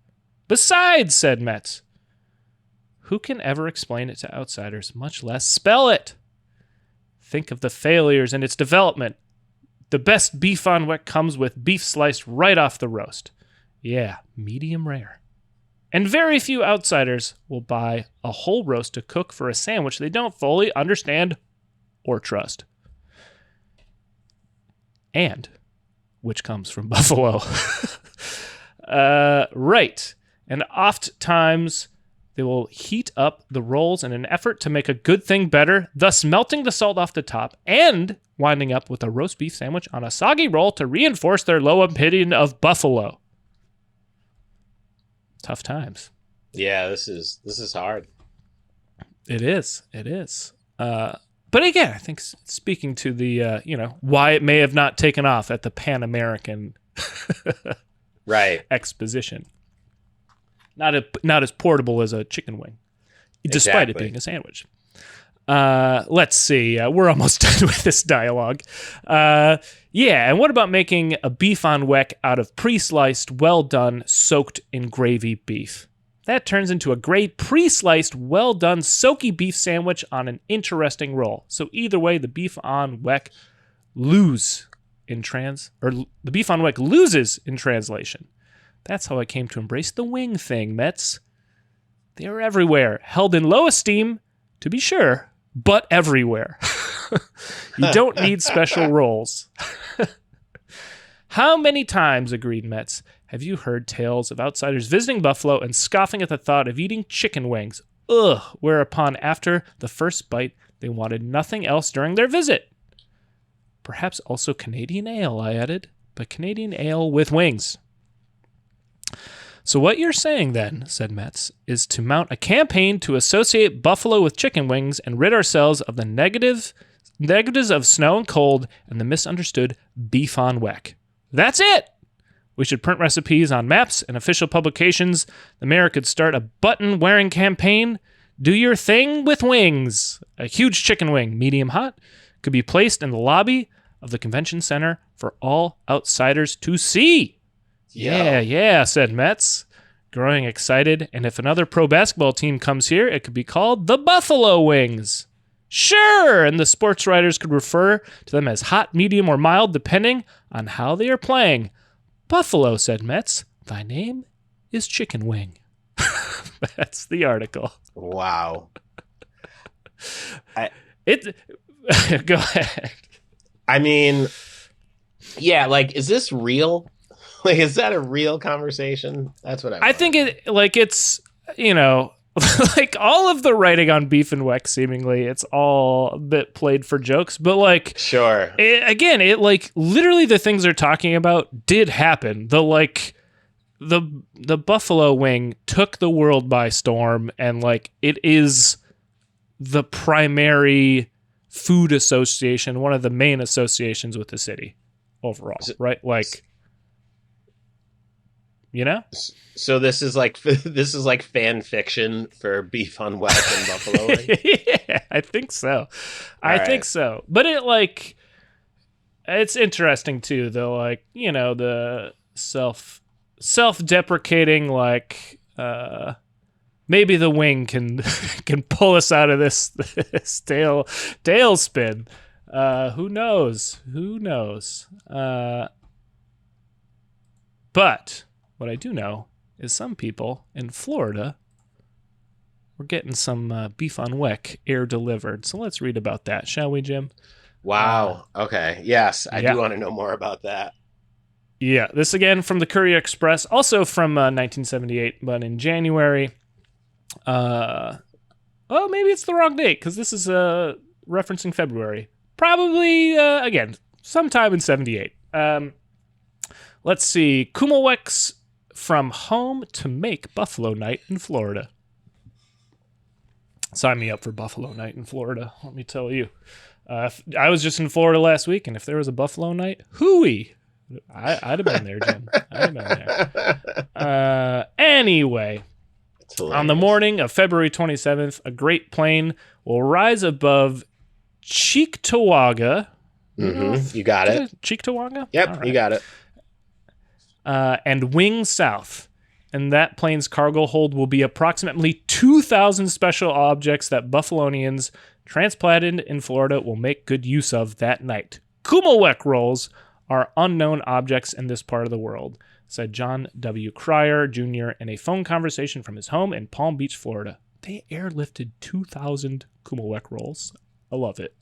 Besides, said Metz, who can ever explain it to outsiders, much less spell it? Think of the failures in its development. The best beef on Weck comes with beef sliced right off the roast. Yeah, medium rare. And very few outsiders will buy a whole roast to cook for a sandwich they don't fully understand or trust. And which comes from Buffalo. Right. And oft times they will heat up the rolls in an effort to make a good thing better, thus melting the salt off the top and winding up with a roast beef sandwich on a soggy roll to reinforce their low opinion of Buffalo. Tough times. Yeah, this is hard. It is. But again, I think speaking to the, why it may have not taken off at the Pan-American right exposition. Not as portable as a chicken wing, despite it being a sandwich. Let's see. We're almost done with this dialogue. And what about making a beef on Weck out of pre-sliced, well-done, soaked in gravy beef? That turns into a great pre-sliced, well-done, soaky beef sandwich on an interesting roll. So either way, the beef on Weck loses in translation. That's how I came to embrace the wing thing, Mets. They are everywhere, held in low esteem, to be sure, but everywhere. You don't need special roles. How many times, agreed Metz, have you heard tales of outsiders visiting Buffalo and scoffing at the thought of eating chicken wings? Ugh, whereupon after the first bite, they wanted nothing else during their visit. Perhaps also Canadian ale, I added, but Canadian ale with wings. So what you're saying then, said Metz, is to mount a campaign to associate Buffalo with chicken wings and rid ourselves of the negatives of snow and cold and the misunderstood beef on Weck. That's it! We should print recipes on maps and official publications. The mayor could start a button-wearing campaign. Do your thing with wings. A huge chicken wing, medium hot, could be placed in the lobby of the convention center for all outsiders to see. Yeah, said Metz, growing excited. And if another pro basketball team comes here, it could be called the Buffalo Wings. Sure, and the sports writers could refer to them as hot, medium, or mild, depending on how they are playing. Buffalo, said Metz, thy name is Chicken Wing. That's the article. Wow. Go ahead. I mean, yeah, like, is this real? Like, is that a real conversation? That's what I think it's, you know, like all of the writing on Beef and Weck, seemingly, it's all a bit played for jokes, but like, sure. It like literally the things they're talking about did happen. The Buffalo Wing took the world by storm, and like it is the primary food association, one of the main associations with the city overall, right? Like, you know? So this is like fan fiction for Beef on Weck and Buffalo Wing? Yeah, I think so. I think so. But it's interesting too, though, like, you know, the self-deprecating, like, maybe the wing can pull us out of this tailspin. Who knows? But what I do know is some people in Florida were getting some beef on Weck air delivered. So let's read about that, shall we, Jim? Wow. Okay. Yes, I do want to know more about that. Yeah, this again from the Courier Express, also from 1978, but in January. Well, maybe it's the wrong date because this is referencing February. Probably, again, sometime in 78. Let's see. Kumalweck's from home to make Buffalo Night in Florida. Sign me up for Buffalo Night in Florida, let me tell you. I was just in Florida last week, and if there was a Buffalo Night, hooey! I'd have been there, Jim. I'd have been there. Anyway, on the morning of February 27th, a great plane will rise above Cheektowaga. Mm-hmm. You got it. Cheektowaga? Yep, right. You got it. And wing south. And that plane's cargo hold will be approximately 2,000 special objects that Buffalonians transplanted in Florida will make good use of that night. Kumalweck rolls are unknown objects in this part of the world, said John W. Cryer Jr. in a phone conversation from his home in Palm Beach, Florida. They airlifted 2,000 Kumalweck rolls. I love it.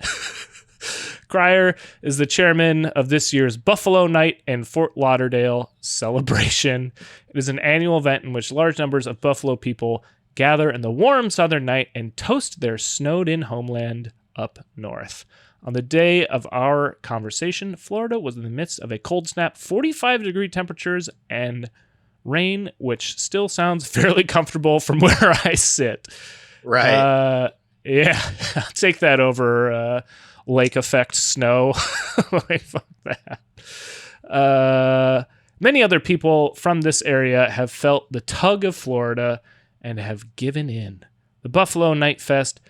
Cryer is the chairman of this year's Buffalo Night and Fort Lauderdale celebration. It is an annual event in which large numbers of Buffalo people gather in the warm southern night and toast their snowed-in homeland up north. On the day of our conversation, Florida was in the midst of a cold snap, 45-degree temperatures, and rain, which still sounds fairly comfortable from where I sit. Right. Yeah, I'll take that over lake effect snow. Like, fuck that. Many other people from this area have felt the tug of Florida and have given in. The Buffalo Night Fest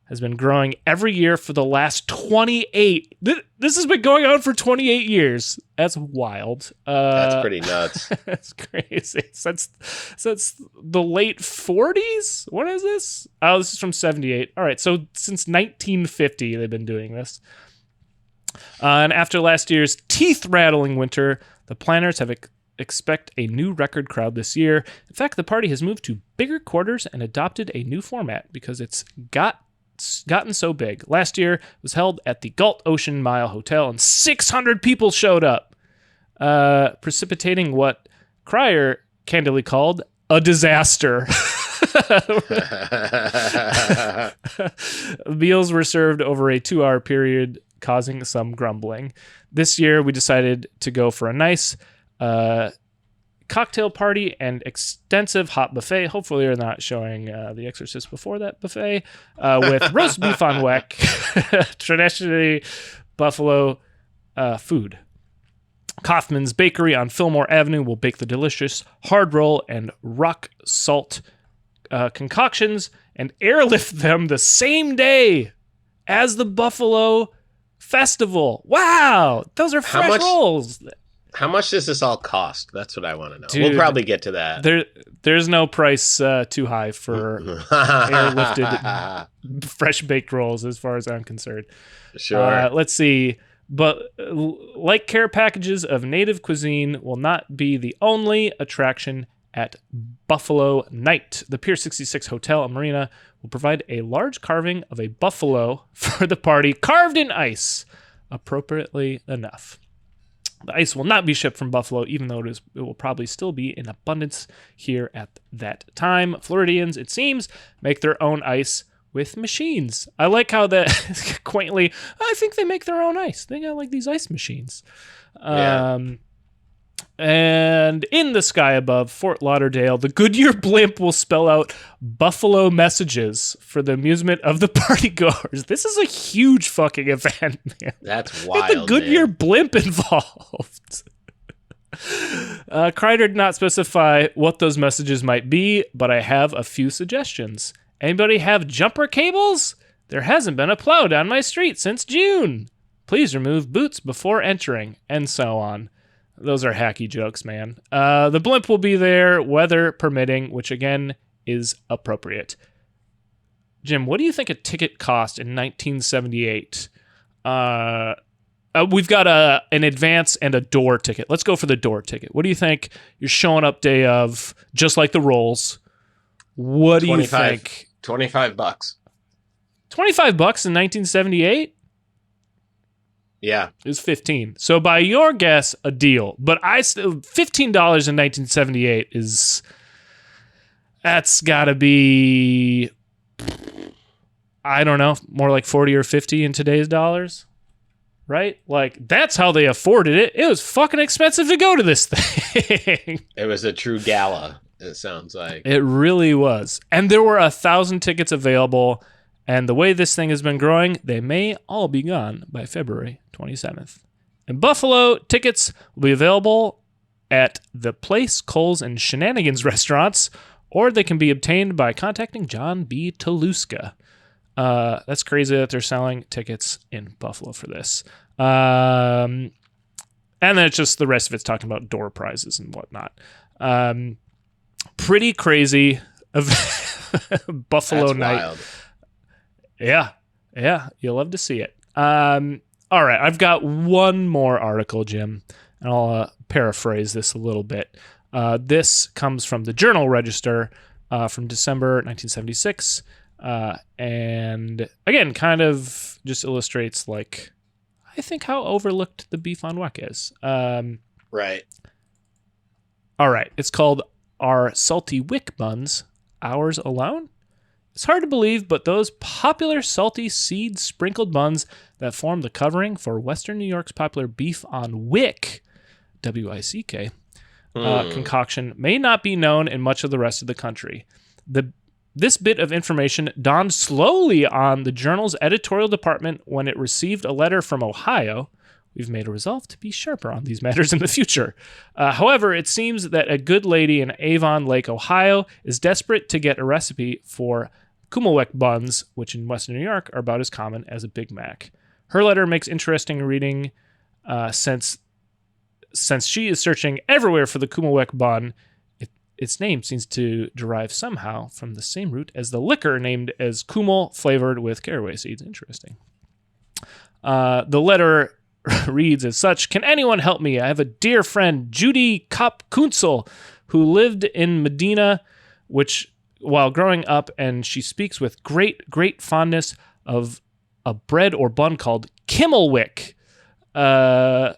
has been growing every year for the last 28. This has been going on for 28 years. That's wild. That's pretty nuts. That's crazy. Since the late 40s? What is this? Oh, this is from 78. All right, so since 1950, they've been doing this. And after last year's teeth-rattling winter, the planners have expect a new record crowd this year. In fact, the party has moved to bigger quarters and adopted a new format because it's gotten so big. Last year was held at the Galt Ocean Mile Hotel, and 600 people showed up, precipitating what Cryer candidly called a disaster. Meals were served over a 2-hour period, causing some grumbling. This year, we decided to go for a nice cocktail party and extensive hot buffet. Hopefully, you're not showing The Exorcist before that buffet, with roast beef on Weck, traditionally Buffalo food. Kaufman's Bakery on Fillmore Avenue will bake the delicious hard roll and rock salt concoctions and airlift them the same day as the Buffalo Festival. Wow, those are fresh rolls. How much does this all cost? That's what I want to know. Dude, we'll probably get to that. There's no price too high for airlifted fresh baked rolls as far as I'm concerned. Sure. Let's see. But like care packages of native cuisine will not be the only attraction at Buffalo Night. The Pier 66 Hotel and Marina will provide a large carving of a buffalo for the party, carved in ice, appropriately enough. The ice will not be shipped from Buffalo, even though it will probably still be in abundance here at that time. Floridians, it seems, make their own ice with machines. I like how that quaintly, I think they make their own ice. They got like these ice machines. Yeah. And in the sky above Fort Lauderdale, the Goodyear blimp will spell out Buffalo messages for the amusement of the partygoers. This is a huge fucking event, man. That's wild. Get the Goodyear blimp involved. Kreider did not specify what those messages might be, but I have a few suggestions. Anybody have jumper cables? There hasn't been a plow down my street since June. Please remove boots before entering, and so on. Those are hacky jokes, man. The blimp will be there, weather permitting, which again is appropriate. Jim, what do you think a ticket cost in 1978? We've got an advance and a door ticket. Let's go for the door ticket. What do you think? You're showing up day of, just like the rolls. What do you think? $25. $25 in 1978? Yeah. It was 15. So by your guess, a deal. But I still $15 in 1978 is, that's got to be, I don't know, more like 40 or 50 in today's dollars. Right? Like, that's how they afforded it. It was fucking expensive to go to this thing. It was a true gala, it sounds like. It really was. And there were 1,000 tickets available. And the way this thing has been growing, they may all be gone by February 27th. In Buffalo, tickets will be available at the Place, Coles, and Shenanigans restaurants, or they can be obtained by contacting John B. Taluska. That's crazy that they're selling tickets in Buffalo for this. And then it's just the rest of it's talking about door prizes and whatnot. Pretty crazy Buffalo That's night. Wild. Yeah, you'll love to see it. All right, I've got one more article, Jim, and I'll paraphrase this a little bit. This comes from the Journal Register from December 1976, and again, kind of just illustrates, like, I think how overlooked the beef on Weck is. Right. All right, it's called Are Salty Wick Buns Ours Alone? It's hard to believe, but those popular salty seed-sprinkled buns that form the covering for Western New York's popular beef on Wick, W-I-C-K, concoction may not be known in much of the rest of the country. This bit of information dawned slowly on the Journal's editorial department when it received a letter from Ohio. We've made a resolve to be sharper on these matters in the future. However, it seems that a good lady in Avon Lake, Ohio, is desperate to get a recipe for Kummelweck buns, which in Western New York are about as common as a Big Mac. Her letter makes interesting reading since she is searching everywhere for the Kummelweck bun. Its name seems to derive somehow from the same root as the liquor named as Kummel, flavored with caraway seeds. Interesting. The letter reads as such: Can anyone help me? I have a dear friend, Judy Kopp Kunzel, who lived in Medina, while growing up, and she speaks with great fondness of a bread or bun called Kimmelwick. I've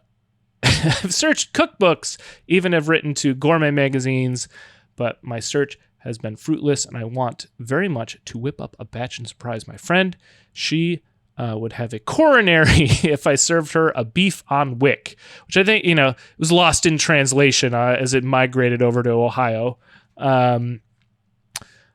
searched cookbooks, even have written to gourmet magazines, but my search has been fruitless, and I want very much to whip up a batch and surprise my friend. She would have a coronary if I served her a beef on wick, which I think, was lost in translation as it migrated over to Ohio.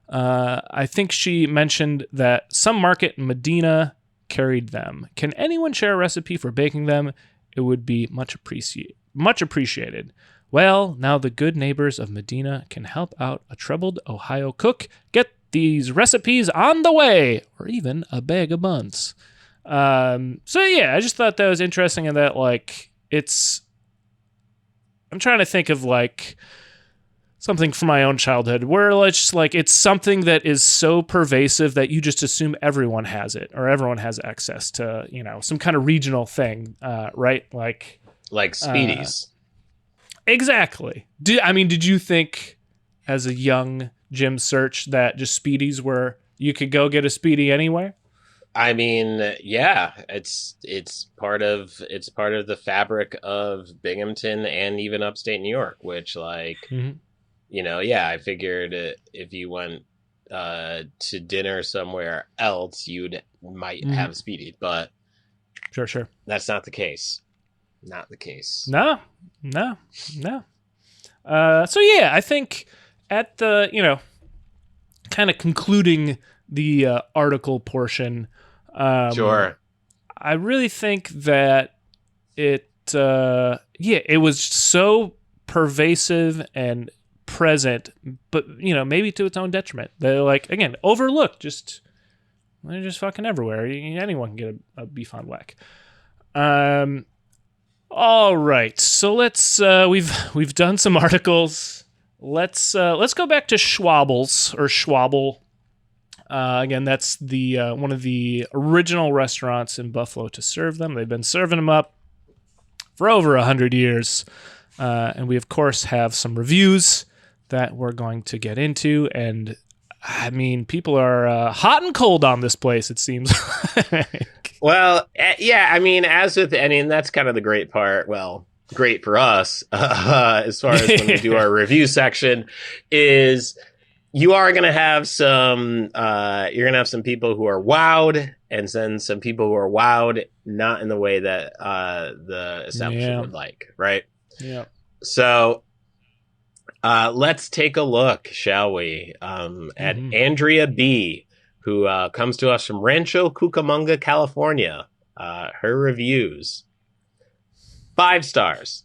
I think she mentioned that some market in Medina carried them. Can anyone share a recipe for baking them? It would be much appreciated. Well, now the good neighbors of Medina can help out a troubled Ohio cook get these recipes on the way, or even a bag of buns. I just thought that was interesting, in that I'm trying to think of something from my own childhood where it's something that is so pervasive that you just assume everyone has it, or everyone has access to, some kind of regional thing, right? Like Speedies. Exactly. Did you think as a young Jim Search that just Speedies you could go get a Speedy anywhere? Yeah, it's part of the fabric of Binghamton and even upstate New York, which I figured if you went to dinner somewhere else, might have a Speedy, but sure, that's not the case. Not the case. No. I think at the kind of concluding the article portion. Sure. I really think that it was so pervasive and present, but maybe to its own detriment. They're again overlooked. They're just fucking everywhere. Anyone can get a beef on Weck. All right, so let's we've done some articles. Let's go back to Schwabel's or Schwabel. Again, that's the one of the original restaurants in Buffalo to serve them. They've been serving them up for over 100 years. And we, of course, have some reviews that we're going to get into. And, people are hot and cold on this place, it seems like. Well, yeah, that's kind of the great part. Well, great for us, as far as when we do our review section, is... You are going to have some people who are wowed, and then some people who are wowed not in the way that the establishment would like, right? Yeah. So let's take a look, shall we, at Andrea B., who comes to us from Rancho Cucamonga, California. Her reviews. 5 stars.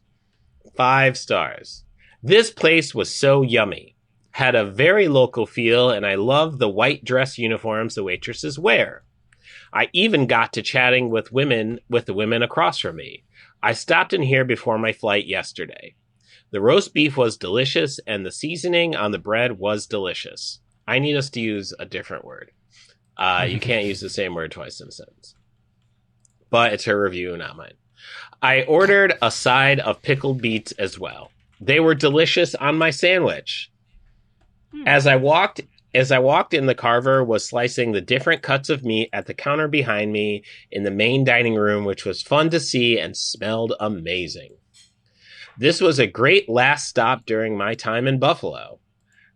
5 stars. This place was so yummy. Had a very local feel, and I love the white dress uniforms the waitresses wear. I even got to chatting with the women across from me. I stopped in here before my flight yesterday. The roast beef was delicious, and the seasoning on the bread was delicious. I need us to use a different word. You can't use the same word twice in a sentence. But it's her review, not mine. I ordered a side of pickled beets as well. They were delicious on my sandwich. As I walked in, the carver was slicing the different cuts of meat at the counter behind me in the main dining room, which was fun to see and smelled amazing. This was a great last stop during my time in Buffalo.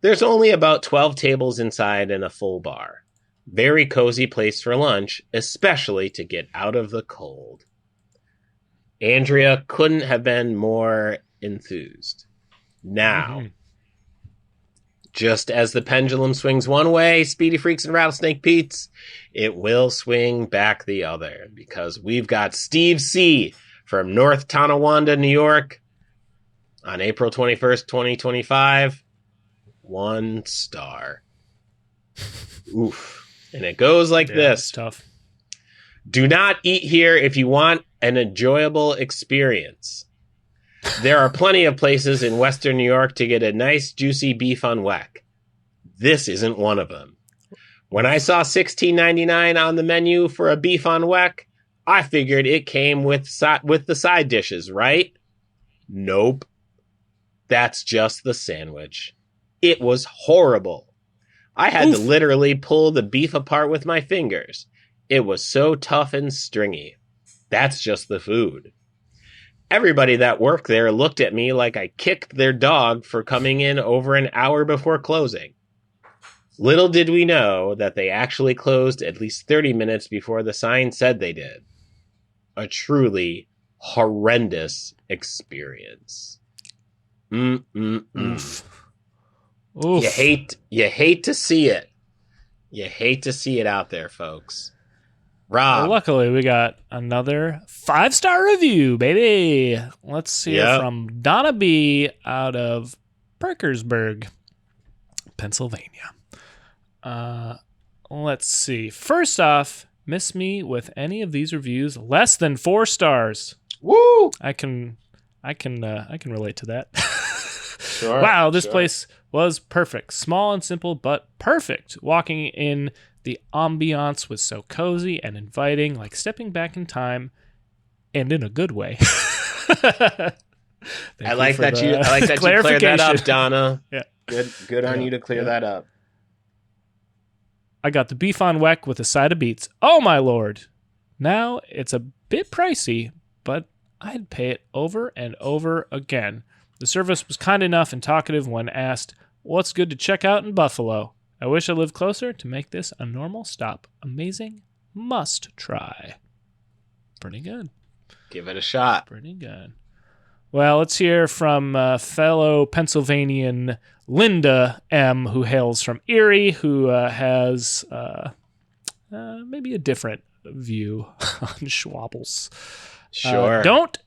There's only about 12 tables inside and a full bar. Very cozy place for lunch, especially to get out of the cold. Andrea couldn't have been more enthused. Now, just as the pendulum swings one way, Speedy Freaks and Rattlesnake Pete's, it will swing back the other, because we've got Steve C. from North Tonawanda, New York, on April 21st, 2025. 1 star. Oof. And it goes like this. It's tough. Do not eat here if you want an enjoyable experience. There are plenty of places in Western New York to get a nice, juicy beef on Weck. This isn't one of them. When I saw $16.99 on the menu for a beef on Weck, I figured it came with the side dishes, right? Nope. That's just the sandwich. It was horrible. I had to literally pull the beef apart with my fingers. It was so tough and stringy. That's just the food. Everybody that worked there looked at me like I kicked their dog for coming in over an hour before closing. Little did we know that they actually closed at least 30 minutes before the sign said they did. A truly horrendous experience. Oof. You hate to see it. You hate to see it out there, folks. Rob. Well, luckily, we got another 5-star review, baby. Let's hear from Donna B. out of Parkersburg, Pennsylvania. Let's see. First off, miss me with any of these reviews less than 4 stars. Woo! I can relate to that. Sure. Wow, this place was perfect. Small and simple, but perfect. Walking in, the ambiance was so cozy and inviting, like stepping back in time, and in a good way. I like that you cleared that up, Donna. Yeah. Good on you to clear that up. I got the beef on Weck with a side of beets. Oh my lord. Now it's a bit pricey, but I'd pay it over and over again. The service was kind enough and talkative when asked, what's good to check out in Buffalo? I wish I lived closer to make this a normal stop. Amazing. Must try. Pretty good. Give it a shot. Pretty good. Well, let's hear from fellow Pennsylvanian Linda M., who hails from Erie, who has maybe a different view on Schwabbles. Sure. Don't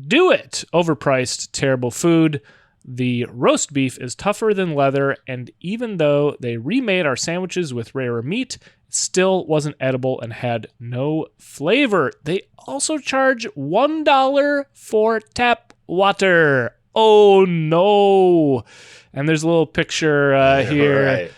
do it. Overpriced, terrible food. The roast beef is tougher than leather, and even though they remade our sandwiches with rarer meat, it still wasn't edible and had no flavor. They also charge $1 for tap water. Oh, no. And there's a little picture here.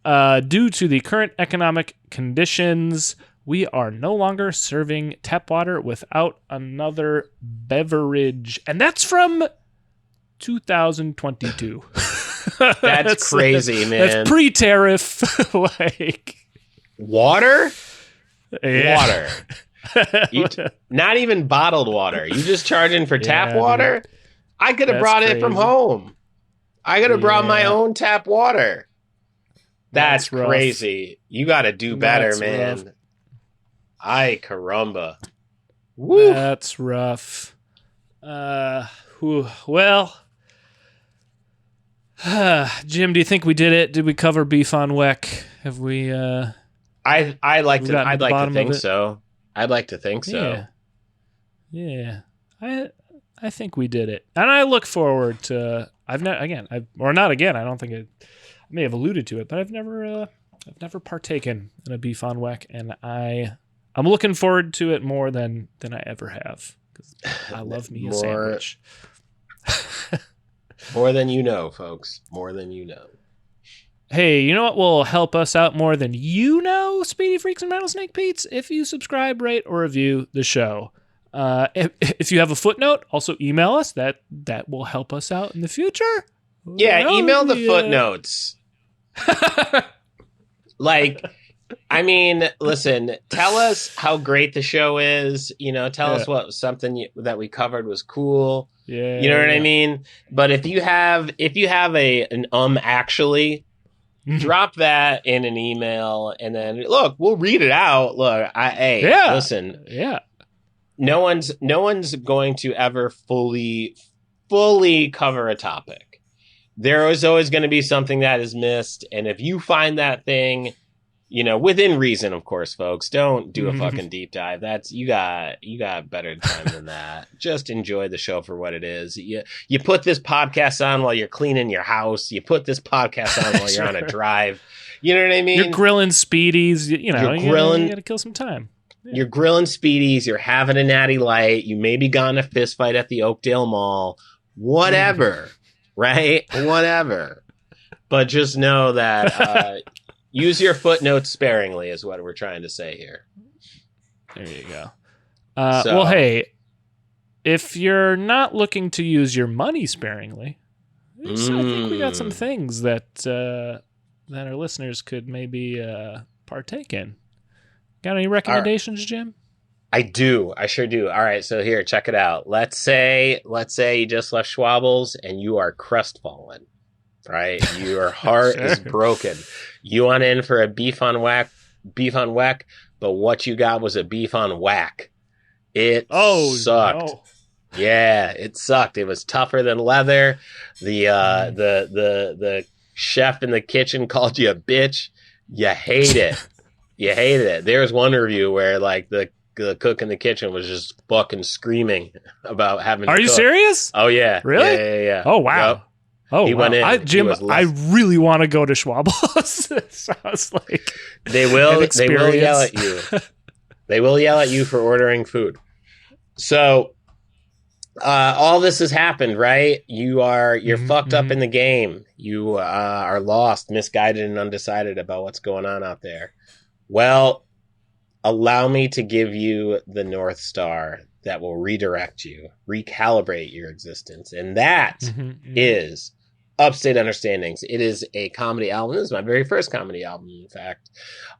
Right. Due to the current economic conditions, we are no longer serving tap water without another beverage. And that's from 2022. That's crazy, man. That's pre-tariff. Like water? Yeah. Water. Not even bottled water. You just charging for tap water? Dude. I could have brought it from home. I could have brought my own tap water. That's crazy. You got to do better, man. Rough. Ay, caramba. Woo. That's rough. Well, Jim, do you think we did it? Did we cover beef on Weck? Have we? I'd like to think so. I'd like to think so. Yeah. I think we did it, and I look forward to. I don't think I may have alluded to it, but I've never partaken in a beef on Weck, and I'm looking forward to it more than I ever have because I love me a sandwich. More than you know, folks. More than you know. Hey, you know what will help us out more than you know, Speedy Freaks and Rattlesnake Pete's? If you subscribe, rate, or review the show. If you have a footnote, also email us. That will help us out in the future. Yeah, email the footnotes. I mean, listen, tell us how great the show is. Tell us what something that we covered was cool. Yeah, you know what I mean? But if you have an actually, drop that in an email, and then look, we'll read it out. Look, listen, no one's going to ever fully cover a topic. There is always going to be something that is missed, and if you find that thing, within reason, of course, folks, don't do a fucking deep dive. That's you got better time than that. Just enjoy the show for what it is. You put this podcast on while you're cleaning your house. You put this podcast on while you're on a drive. You know what I mean? You're grilling Speedies. You got to kill some time. Yeah. You're grilling Speedies. You're having a natty light. You maybe got in a fist fight at the Oakdale Mall. Whatever, right? Whatever. But just know that use your footnotes sparingly is what we're trying to say here. There you go. Well, hey, if you're not looking to use your money sparingly, I think we got some things that our listeners could maybe partake in. Got any recommendations, Jim? I do. I sure do. All right, so here, check it out. Let's say you just left Schwabbles and you are crestfallen, right? Your heart is broken. You went in for a beef on Weck, but what you got was a beef on whack. It sucked. No. Yeah, it sucked. It was tougher than leather. The chef in the kitchen called you a bitch. You hate it. You hated it. There's one review where like the cook in the kitchen was just fucking screaming about having to Are you cook. Serious? Oh, yeah. Really? Yeah. Oh, wow. Yep. Oh, he went in. Jim, I really want to go to Schwabbles. It sounds like they will yell at you. They will yell at you for ordering food. So all this has happened, right? You're fucked up in the game. You are lost, misguided, and undecided about what's going on out there. Well, allow me to give you the North Star that will redirect you, recalibrate your existence. And that is Upstate Understandings. It is a comedy album. This is my very first comedy album, in fact.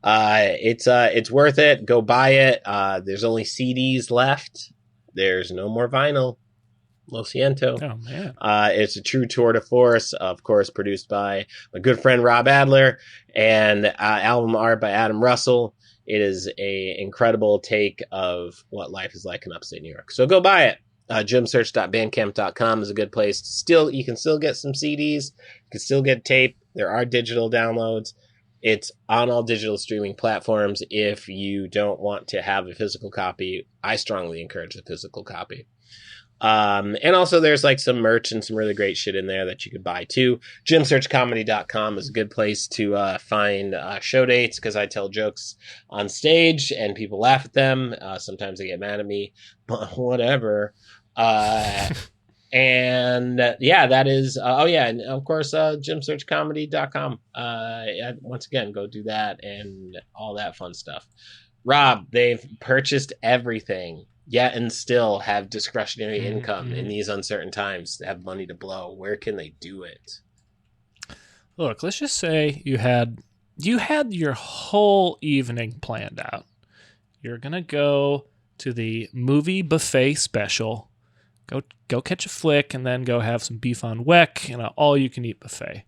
It's worth it. Go buy it. There's only CDs left. There's no more vinyl. Lo siento. Oh, man. It's a true tour de force, of course, produced by my good friend Rob Adler, and album art by Adam Russell. It is a incredible take of what life is like in upstate New York. So go buy it. Jimsearch.bandcamp.com is a good place. You can still get some CDs. You can still get tape. There are digital downloads. It's on all digital streaming platforms. If you don't want to have a physical copy, I strongly encourage a physical copy. And also there's like some merch and some really great shit in there that you could buy too. Jimsearchcomedy.com is a good place to find show dates, because I tell jokes on stage and people laugh at them. Sometimes they get mad at me, but whatever. And that is and of course jimsearchcomedy.com. Once again, go do that and all that fun stuff. Rob, they've purchased everything, yet and still have discretionary income in these uncertain times. They have money to blow. Where can they do it? Look, let's just say you had your whole evening planned out. You're gonna go to the movie buffet special. Go catch a flick and then go have some beef on Weck and an all-you-can-eat buffet.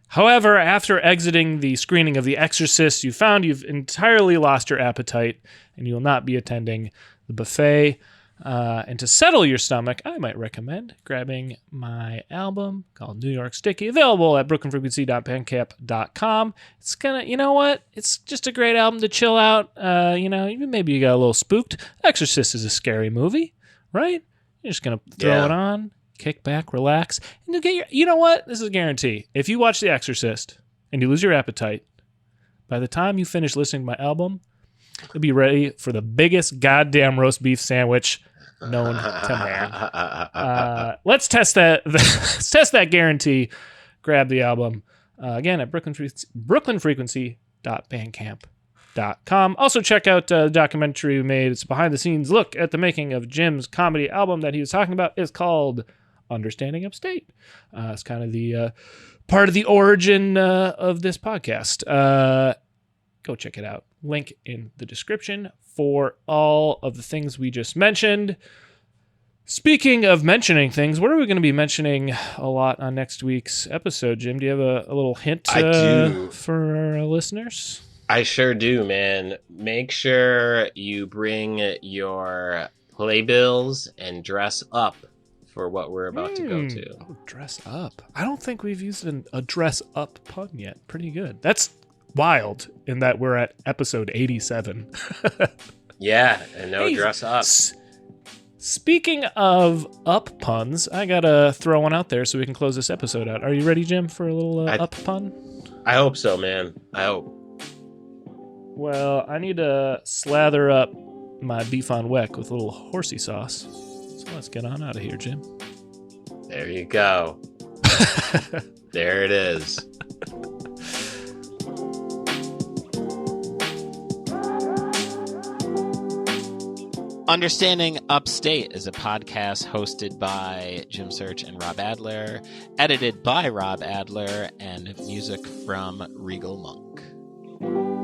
However, after exiting the screening of The Exorcist, you found you've entirely lost your appetite and you will not be attending the buffet. And to settle your stomach, I might recommend grabbing my album called New York Sticky, available at brooklynfrequency.bandcamp.com. It's you know what? It's just a great album to chill out. Maybe you got a little spooked. Exorcist is a scary movie, right? You're just going to throw it on, kick back, relax, and you'll get you know what? This is a guarantee. If you watch The Exorcist and you lose your appetite, by the time you finish listening to my album, you'll be ready for the biggest goddamn roast beef sandwich known to man. Let's test that. Let's test that guarantee. Grab the album again at brooklynfrequency.bandcamp.com. Also check out the documentary we made. It's a behind the scenes look at the making of Jim's comedy album that he was talking about. It's called Understanding Upstate. It's kind of the part of the origin of this podcast. Go check it out. Link in the description for all of the things we just mentioned. Speaking of mentioning things, what are we going to be mentioning a lot on next week's episode, Jim? Do you have a little hint for our listeners? I sure do, man. Make sure you bring your playbills and dress up for what we're about to go to. Oh, dress up. I don't think we've used a dress up pun yet. Pretty good. That's wild in that we're at episode 87. Yeah, and dress up. Speaking of up puns, I got to throw one out there so we can close this episode out. Are you ready, Jim, for a little up pun? I hope so, man. I hope. Well, I need to slather up my beef on Weck with a little horsey sauce. So let's get on out of here, Jim. There you go. There it is. Understanding Upstate is a podcast hosted by Jim Search and Rob Adler, edited by Rob Adler, and music from Regal Monk.